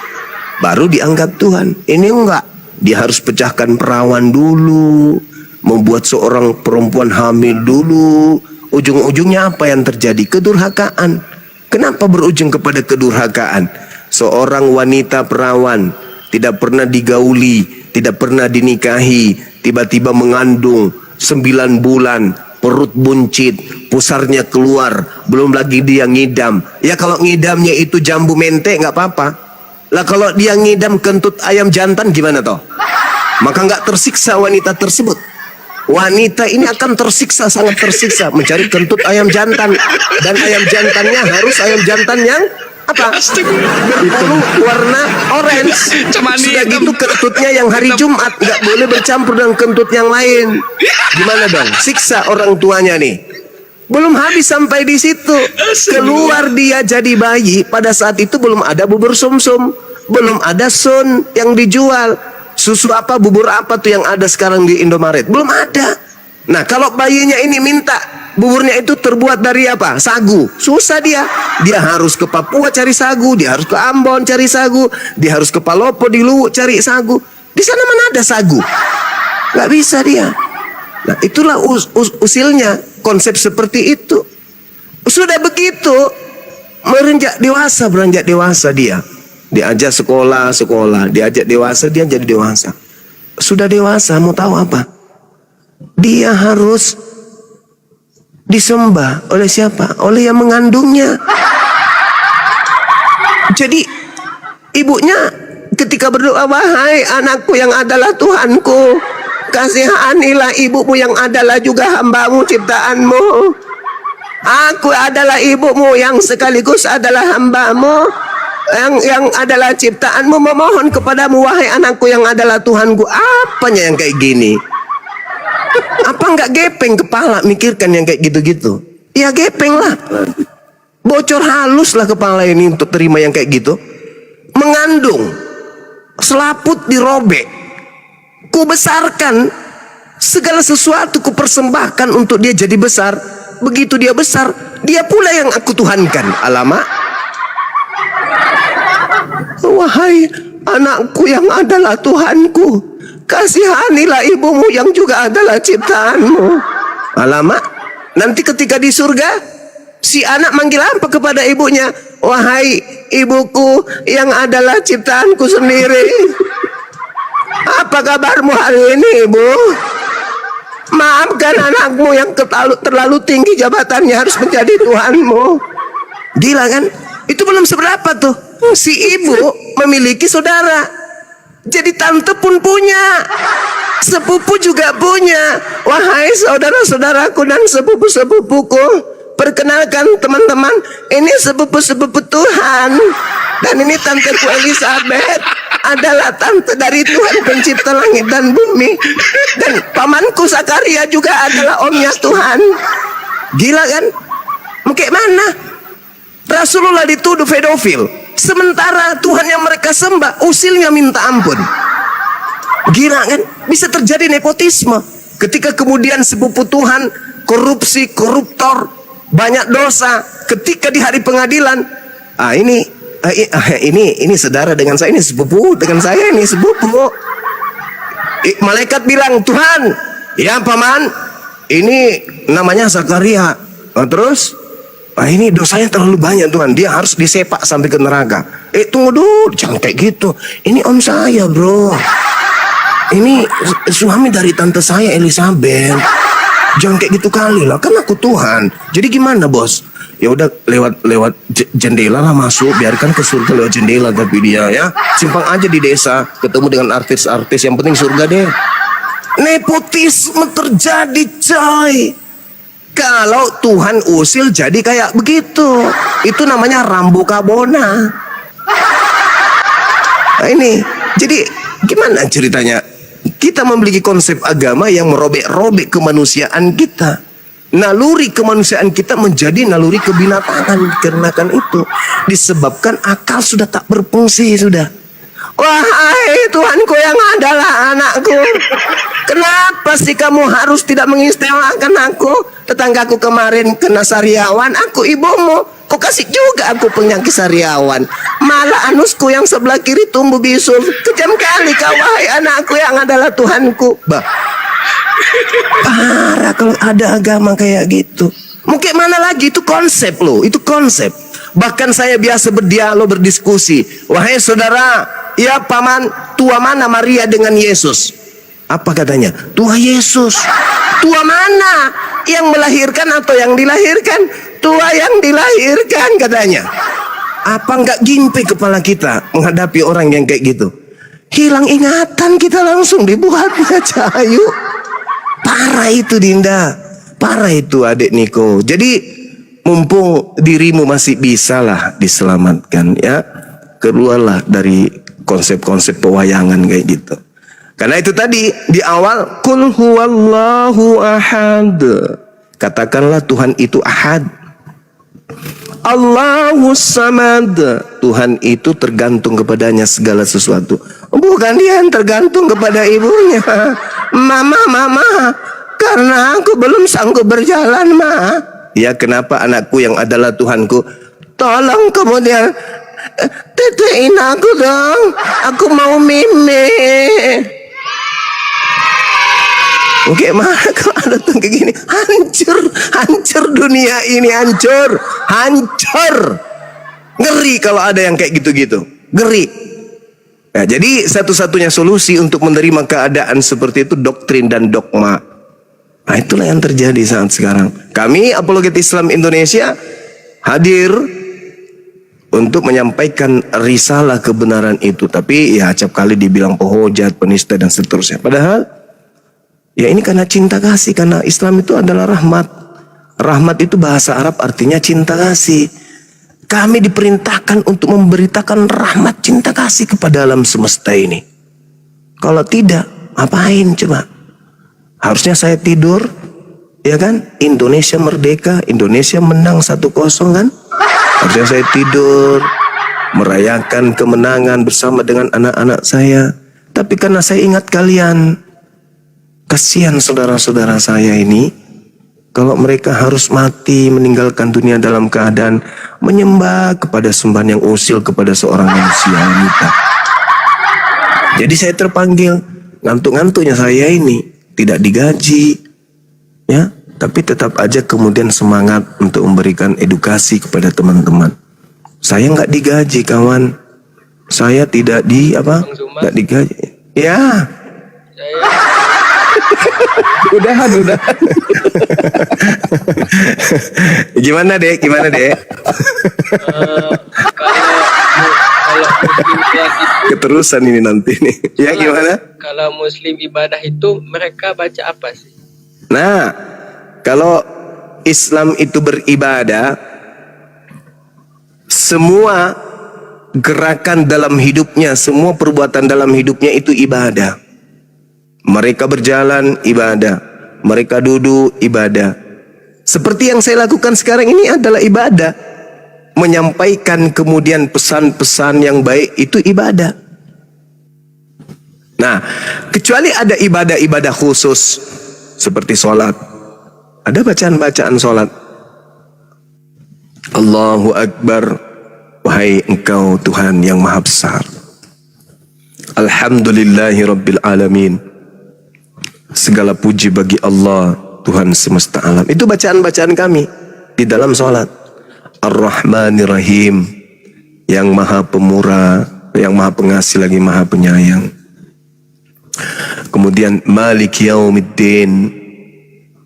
Speaker 1: Baru dianggap Tuhan. Ini enggak. Dia harus pecahkan perawan dulu, membuat seorang perempuan hamil dulu. Ujung-ujungnya apa yang terjadi? Kedurhakaan. Kenapa berujung kepada kedurhakaan? Seorang wanita perawan tidak pernah digauli, tidak pernah dinikahi, tiba-tiba mengandung 9 bulan, perut buncit, pusarnya keluar, belum lagi dia ngidam. Ya kalau ngidamnya itu jambu mente nggak apa-apa. Lah kalau dia ngidam kentut ayam jantan gimana toh? Maka nggak tersiksa wanita tersebut. Wanita ini akan tersiksa, sangat tersiksa mencari kentut ayam jantan, dan ayam jantannya harus ayam jantan yang apa? Itu warna orange. Sudah gitu kentutnya yang hari Jumat nggak boleh bercampur dengan kentut yang lain. Gimana dong? Siksa orang tuanya nih. Belum habis sampai di situ. Keluar dia jadi bayi. Pada saat itu belum ada bubur sumsum, belum ada sun yang dijual. Susu apa, bubur apa tuh yang ada sekarang di Indomaret? Belum ada. Nah kalau bayinya ini minta buburnya itu terbuat dari apa? Sagu. Susah dia. Dia harus ke Papua cari sagu, dia harus ke Ambon cari sagu, dia harus ke Palopo di Luwu cari sagu. Di sana mana ada sagu? Gak bisa dia. Nah itulah usilnya konsep seperti itu. Sudah begitu beranjak dewasa dia. Diajak sekolah, diajak dewasa, dia jadi dewasa. Sudah dewasa, mau tahu apa? Dia harus disembah oleh siapa? Oleh yang mengandungnya. Jadi ibunya ketika berdoa, wahai anakku yang adalah Tuhanku, kasihanilah ibumu yang adalah juga hambamu ciptaanmu. Aku adalah ibumu yang sekaligus adalah hambamu, yang adalah ciptaanmu, memohon kepadamu wahai anakku yang adalah Tuhanku. Apanya yang kayak gini? Apa enggak gepeng kepala mikirkan yang kayak gitu-gitu? Ya gepeng lah. Bocor halus lah kepala ini untuk terima yang kayak gitu. Mengandung, selaput dirobek, ku besarkan, segala sesuatu ku persembahkan untuk dia jadi besar. Begitu dia besar, dia pula yang aku tuhankan. Alamak. Wahai anakku yang adalah Tuhanku, kasihanilah ibumu yang juga adalah ciptaanmu. Alamak. Nanti ketika di surga, si anak manggil apa kepada ibunya? Wahai ibuku yang adalah ciptaanku sendiri, apa kabarmu hari ini, ibu? Maafkan anakmu yang terlalu tinggi jabatannya harus menjadi Tuhanmu. Gila kan? Itu belum seberapa tuh. Si ibu memiliki saudara. Jadi tante pun punya, sepupu juga punya. Wahai saudara-saudaraku dan sepupu-sepupuku, perkenalkan teman-teman, ini sepupu-sepupu Tuhan. Dan ini tanteku Elizabeth, adalah tante dari Tuhan pencipta langit dan bumi. Dan pamanku Zakaria juga adalah omnya Tuhan. Gila kan? Kayak mana? Rasulullah dituduh pedofil, sementara Tuhan yang mereka sembah usilnya minta ampun. Gila kan? Bisa terjadi nepotisme. Ketika kemudian sepupu Tuhan korupsi, koruptor, banyak dosa, ketika di hari pengadilan, ini saudara dengan saya, ini sepupu dengan saya, ini sepupu. Malaikat bilang, Tuhan, ya paman, ini namanya Zakaria. Terus, ini dosanya terlalu banyak Tuhan, dia harus disepak sampai ke neraka. Tunggu dulu, jangan kayak gitu. Ini om saya bro, ini suami dari tante saya Elizabeth. Jangan kayak gitu kali lah, kan aku Tuhan. Jadi gimana bos? Ya udah lewat jendela lah masuk, biarkan ke surga lewat jendela. Tapi dia ya simpang aja di desa, ketemu dengan artis-artis, yang penting surga deh. Nepotisme terjadi coy. Kalau Tuhan usil jadi kayak begitu, itu namanya Rambo Kabona. Nah ini, jadi gimana ceritanya? Kita memiliki konsep agama yang merobek-robek kemanusiaan kita. Naluri kemanusiaan kita menjadi naluri kebinatangan. Karena itu disebabkan akal sudah tak berfungsi sudah. Wahai Tuhanku yang adalah anakku, Kenapa sih kamu harus tidak mengistimewakan aku? Tetanggaku kemarin kena sariawan, aku ibumu. Kok kasih juga aku penyakit sariawan? Malah anusku yang sebelah kiri tumbuh bisul. Kejam kali kau, wahai anakku yang adalah Tuhanku. Bah, parah kalau ada agama kayak gitu. Mungkin mana lagi, itu konsep loh, itu konsep. Bahkan saya biasa berdialog, berdiskusi. Wahai saudara, ya paman, tua mana Maria dengan Yesus? Apa katanya? Tua Yesus. Tua mana? Yang melahirkan atau yang dilahirkan? Tua yang dilahirkan katanya. Apa enggak gimpe kepala kita menghadapi orang yang kayak gitu? Hilang ingatan kita, langsung dibuatnya cahayu. Parah itu Dinda. Parah itu adik Niko. Jadi mumpung dirimu masih bisa lah diselamatkan ya. Keluarlah dari konsep-konsep pewayangan kayak gitu. Karena itu tadi di awal, Qul huwallahu ahad. Katakanlah Tuhan itu ahad. Allahus samad. Tuhan itu tergantung kepadanya segala sesuatu. Bukan dia yang tergantung kepada ibunya. Mama, karena aku belum sanggup berjalan, Ma. Ya, kenapa anakku yang adalah Tuhanku? Tolong kemudian tetein aku dong. Aku mau mimi. Oke, mana kalau ada tuh kayak gini, hancur dunia ini, hancur. Ngeri kalau ada yang kayak gitu-gitu, ngeri. Nah, jadi satu-satunya solusi untuk menerima keadaan seperti itu doktrin dan dogma. Nah, itulah yang terjadi saat sekarang. Kami Apologet Islam Indonesia hadir untuk menyampaikan risalah kebenaran itu, tapi ya acap kali dibilang pehujat, penista dan seterusnya. Padahal ya ini karena cinta kasih, karena Islam itu adalah rahmat. Rahmat itu bahasa Arab artinya cinta kasih. Kami diperintahkan untuk memberitakan rahmat cinta kasih kepada alam semesta ini. Kalau tidak, ngapain coba? Harusnya saya tidur, ya kan? Indonesia merdeka, Indonesia menang 1-0 kan? Harusnya saya tidur, merayakan kemenangan bersama dengan anak-anak saya. Tapi karena saya ingat kalian, kasihan saudara-saudara saya ini, kalau mereka harus mati meninggalkan dunia dalam keadaan menyembah kepada sembahan yang usil kepada seorang manusia wanita. Jadi saya terpanggil, ngantuk-ngantuknya saya ini tidak digaji, ya, tapi tetap aja kemudian semangat untuk memberikan edukasi kepada teman-teman. Saya nggak digaji, kawan. Saya tidak nggak digaji. Ya. Udahan. Gimana dek?
Speaker 9: Kalau muslim itu,
Speaker 1: Keterusan ini nanti nih. Ya gimana?
Speaker 9: Kalau muslim ibadah itu mereka baca apa sih?
Speaker 1: Nah, kalau Islam itu beribadah, semua gerakan dalam hidupnya, semua perbuatan dalam hidupnya itu ibadah. Mereka berjalan, ibadah. Mereka duduk, ibadah. Seperti yang saya lakukan sekarang ini adalah ibadah. Menyampaikan kemudian pesan-pesan yang baik itu ibadah. Nah, kecuali ada ibadah-ibadah khusus seperti sholat. Ada bacaan-bacaan sholat. Allahu Akbar. Wahai Engkau Tuhan yang Maha Besar. Alhamdulillahi Rabbil Alamin. Segala puji bagi Allah, Tuhan semesta alam. Itu bacaan-bacaan kami di dalam sholat. Ar-Rahmanir-Rahim, yang Maha Pemurah, yang Maha Pengasih lagi Maha Penyayang. Kemudian Malik Yaumiddin,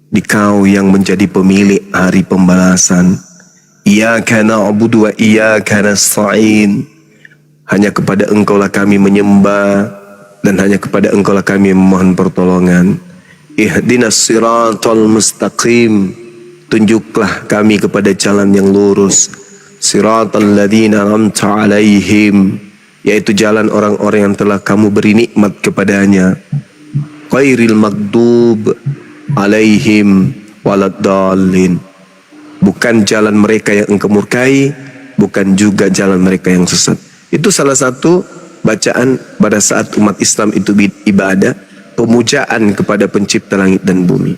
Speaker 1: Dikau yang menjadi pemilik hari pembalasan. Iyyaka na'budu wa iyyaka nasta'in. Hanya kepada Engkaulah kami menyembah dan hanya kepada Engkaulah kami memohon pertolongan. Ihdinas siratal mustaqim. Tunjuklah kami kepada jalan yang lurus. Siratal ladzina an'amta 'alaihim, yaitu jalan orang-orang yang telah kamu beri nikmat kepadanya. Ghairil maghdub 'alaihim waladdallin. Bukan jalan mereka yang engkau murkai, bukan juga jalan mereka yang sesat. Itu salah satu bacaan pada saat umat Islam itu ibadah, pemujaan kepada pencipta langit dan bumi.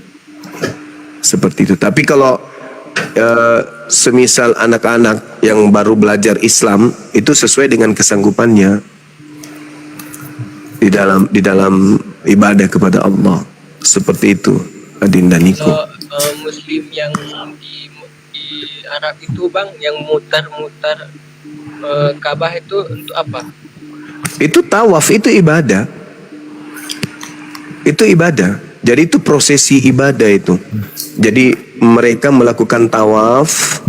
Speaker 1: Seperti itu. Tapi kalau semisal anak-anak yang baru belajar Islam, itu sesuai dengan kesanggupannya di dalam ibadah kepada Allah. Seperti itu, Adinda Niko.
Speaker 9: Muslim yang di Arab itu bang, yang mutar-mutar Ka'bah itu untuk apa?
Speaker 1: Itu tawaf, itu ibadah. Itu ibadah. Jadi itu prosesi ibadah itu. Jadi mereka melakukan tawaf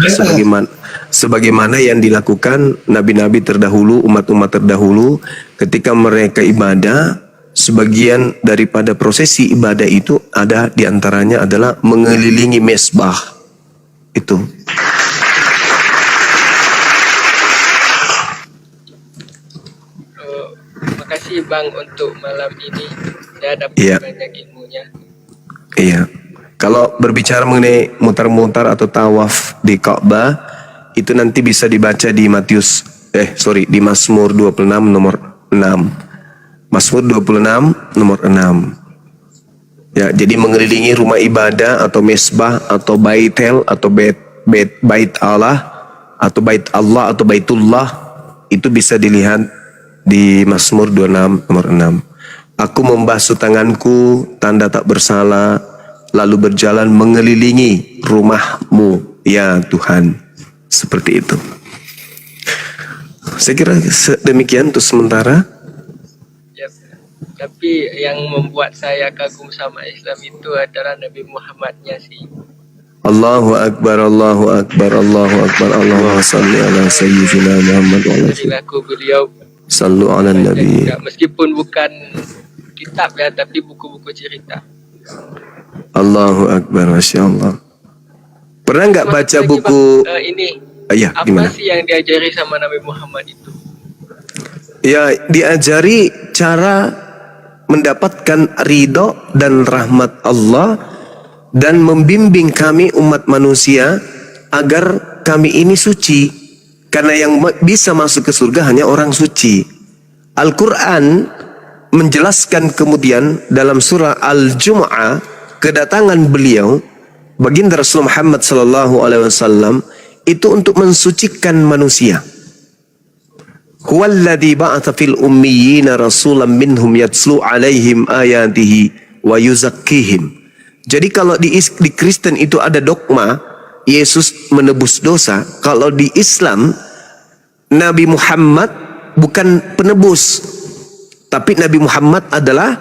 Speaker 1: sebagaimana yang dilakukan nabi-nabi terdahulu, umat-umat terdahulu ketika mereka ibadah. Sebagian daripada prosesi ibadah itu ada diantaranya adalah mengelilingi mesbah itu.
Speaker 9: Makasih bang untuk malam ini, saya dapat banyak ilmunya.
Speaker 1: Iya. Kalau berbicara mengenai mutar-mutar atau tawaf di Ka'bah, itu nanti bisa dibaca di di Mazmur 26 nomor 6. Mazmur 26 nomor 6. Ya, jadi mengelilingi rumah ibadah atau mesbah atau baitel atau bait Allah atau bait Allah atau baitullah, itu bisa dilihat di Mazmur 26 nomor 6. Aku membasuh tanganku, tanda tak bersalah, lalu berjalan mengelilingi rumahmu, ya Tuhan. Seperti itu. Saya kira demikian untuk sementara.
Speaker 9: Ya, tapi yang membuat saya kagum sama Islam itu adalah Nabi Muhammadnya sih.
Speaker 1: Allahu Akbar, Allahu Akbar, Allahu Akbar, Allahumma salli ala sayyidina Muhammad wa ala
Speaker 9: perilaku beliau.
Speaker 1: Sallu ala Nabi.
Speaker 9: Meskipun bukan kitab ya, tapi buku-buku cerita.
Speaker 1: Allahu Akbar, Masya Allah. Pernah nggak baca buku
Speaker 9: apa
Speaker 1: gimana?
Speaker 9: sih yang diajari sama Nabi Muhammad itu?
Speaker 1: Ya, diajari cara mendapatkan ridho dan rahmat Allah dan membimbing kami umat manusia agar kami ini suci, karena yang bisa masuk ke surga hanya orang suci. Al-Quran menjelaskan kemudian dalam surah Al-Jumu'ah kedatangan beliau baginda Rasul Muhammad SAW itu untuk mensucikan manusia. Huwallazi ba'atha fil ummiyina rasulan minhum yatslu alaihim ayatihi wa yuzakkihim. Jadi kalau di Kristen itu ada dogma Yesus menebus dosa, kalau di Islam Nabi Muhammad bukan penebus, tapi Nabi Muhammad adalah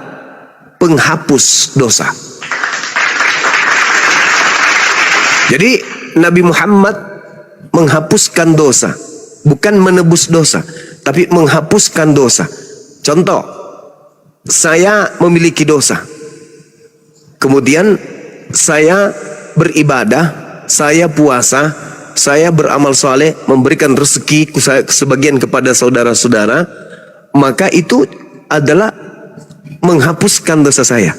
Speaker 1: penghapus dosa. Jadi Nabi Muhammad menghapuskan dosa, bukan menebus dosa, tapi menghapuskan dosa. Contoh, saya memiliki dosa, kemudian saya beribadah, saya puasa, saya beramal soleh, memberikan rezeki sebagian kepada saudara-saudara, maka itu adalah menghapuskan dosa saya.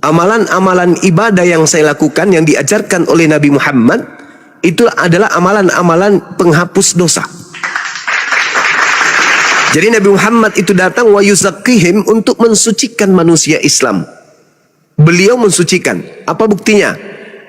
Speaker 1: Amalan-amalan ibadah yang saya lakukan yang diajarkan oleh Nabi Muhammad itu adalah amalan-amalan penghapus dosa. Jadi Nabi Muhammad itu datang wa yuzakkihim untuk mensucikan manusia Islam. Beliau mensucikan. Apa buktinya?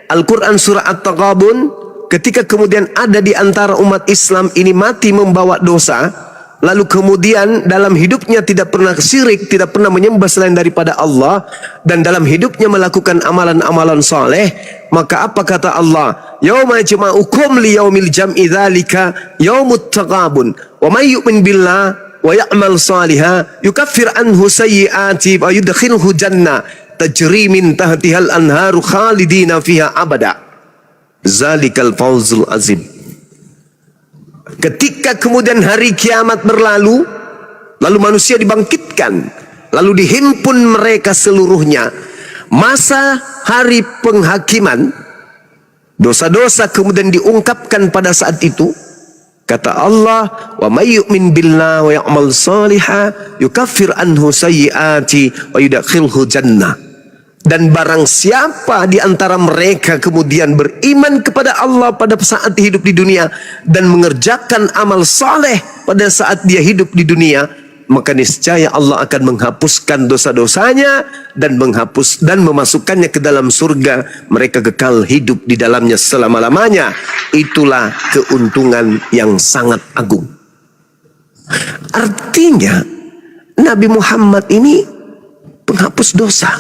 Speaker 1: Al-Quran surah At-Taghabun, ketika kemudian ada di antara umat Islam ini mati membawa dosa, lalu kemudian dalam hidupnya tidak pernah syirik, tidak pernah menyembah selain daripada Allah, dan dalam hidupnya melakukan amalan-amalan saleh, maka apa kata Allah? Yauma jama'ukum li yaumil jam'i dzalika yaumut taghabun wa may yu'min billah wa ya'mal salihah yukaffir anhu sayyi'ati wa yudkhilhu jannah tajri min tahtihal anharu khalidina fiha abada. Zalikal fawzul azim. Ketika kemudian hari kiamat berlalu, lalu manusia dibangkitkan, lalu dihimpun mereka seluruhnya, masa hari penghakiman, dosa-dosa kemudian diungkapkan pada saat itu. Kata Allah, wa may yu'min billah wa ya'mal salihah yukaffir anhu sayyi'ati wa yudkhilhu jannah. Dan barang siapa di antara mereka kemudian beriman kepada Allah pada saat hidup di dunia dan mengerjakan amal saleh pada saat dia hidup di dunia, maka niscaya Allah akan menghapuskan dosa-dosanya dan memasukkannya ke dalam surga. Mereka kekal hidup di dalamnya selama-lamanya. Itulah keuntungan yang sangat agung. Artinya Nabi Muhammad ini penghapus dosa.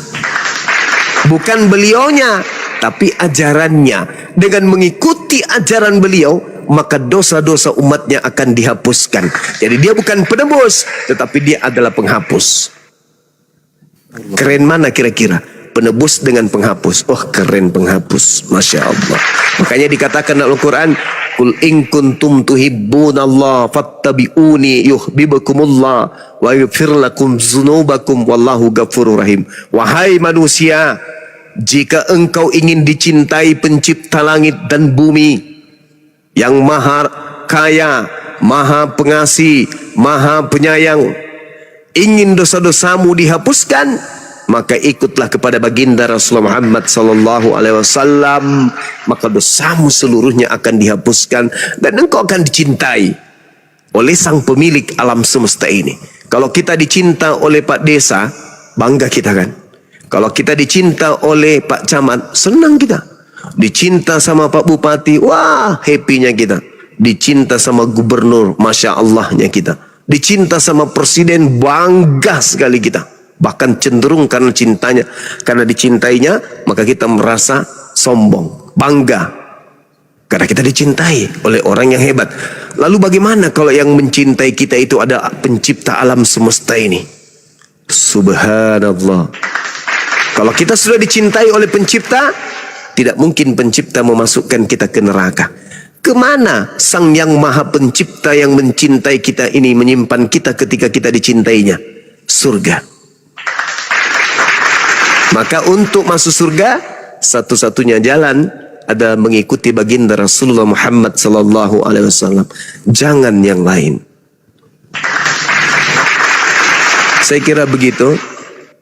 Speaker 1: Bukan beliaunya, tapi ajarannya. Dengan mengikuti ajaran beliau, maka dosa-dosa umatnya akan dihapuskan. Jadi dia bukan penebus, tetapi dia adalah penghapus. Keren mana kira-kira? Penebus dengan penghapus. Oh, keren penghapus. Masya Allah. Makanya dikatakan dalam Al-Quran, Qul in kuntum tuhibbunallah fattabi'uni yuhibbukumullah wa yaghfir lakum dzunubakum wallahu ghafurur rahim. Wahai manusia, jika engkau ingin dicintai pencipta langit dan bumi yang maha kaya, maha pengasih, maha penyayang, ingin dosa-dosamu dihapuskan, maka ikutlah kepada baginda Rasulullah Muhammad sallallahu alaihi wasallam, maka dosamu seluruhnya akan dihapuskan dan engkau akan dicintai oleh sang pemilik alam semesta ini. Kalau kita dicinta oleh Pak Desa, bangga kita kan? Kalau kita dicinta oleh Pak Camat, senang kita. Dicinta sama Pak Bupati, wah happy-nya kita. Dicinta sama gubernur, Masya Allahnya kita. Dicinta sama presiden, bangga sekali kita. Bahkan cenderung karena cintanya, karena dicintainya, maka kita merasa sombong, bangga. Karena kita dicintai oleh orang yang hebat. Lalu bagaimana kalau yang mencintai kita itu ada pencipta alam semesta ini? Subhanallah. Kalau kita sudah dicintai oleh pencipta, tidak mungkin pencipta memasukkan kita ke neraka. Kemana sang yang maha pencipta yang mencintai kita ini menyimpan kita ketika kita dicintainya? Surga. Maka untuk masuk surga, satu-satunya jalan adalah mengikuti baginda Rasulullah Muhammad sallallahu alaihi wasallam. Jangan yang lain. Saya kira begitu.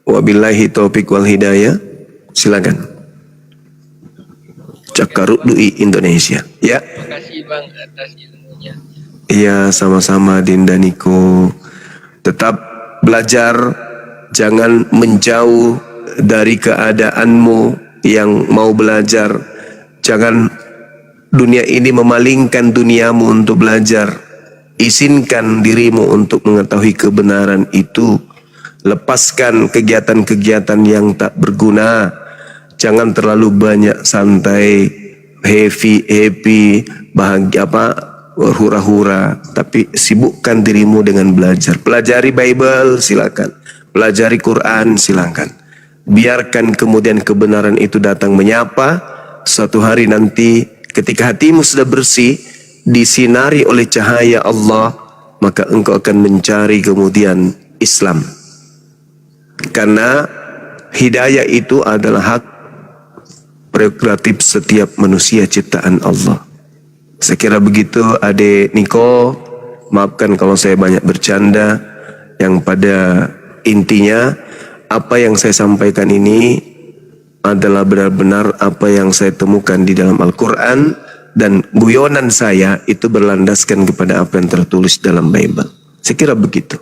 Speaker 1: Wabillahi taufiq wal hidayah. Silakan. Cakaruk Dui Indonesia. Ya.
Speaker 9: Terima kasih Bang atas ilmunya.
Speaker 1: Iya, sama-sama Dinda Niko. Tetap belajar, jangan menjauh dari keadaanmu yang mau belajar. Jangan dunia ini memalingkan duniamu untuk belajar. Izinkan dirimu untuk mengetahui kebenaran itu. Lepaskan kegiatan-kegiatan yang tak berguna. Jangan terlalu banyak santai, happy, bahagia hura-hura, tapi sibukkan dirimu dengan belajar. Pelajari Bible, silakan. Pelajari Quran, silakan. Biarkan kemudian kebenaran itu datang menyapa. Suatu hari nanti ketika hatimu sudah bersih, disinari oleh cahaya Allah, maka engkau akan mencari kemudian Islam. Karena hidayah itu adalah hak prerogatif setiap manusia ciptaan Allah. Saya kira begitu Adik Niko. Maafkan kalau saya banyak bercanda. Yang pada intinya apa yang saya sampaikan ini adalah benar-benar apa yang saya temukan di dalam Al-Quran. Dan guyonan saya itu berlandaskan kepada apa yang tertulis dalam Bible. Saya kira begitu.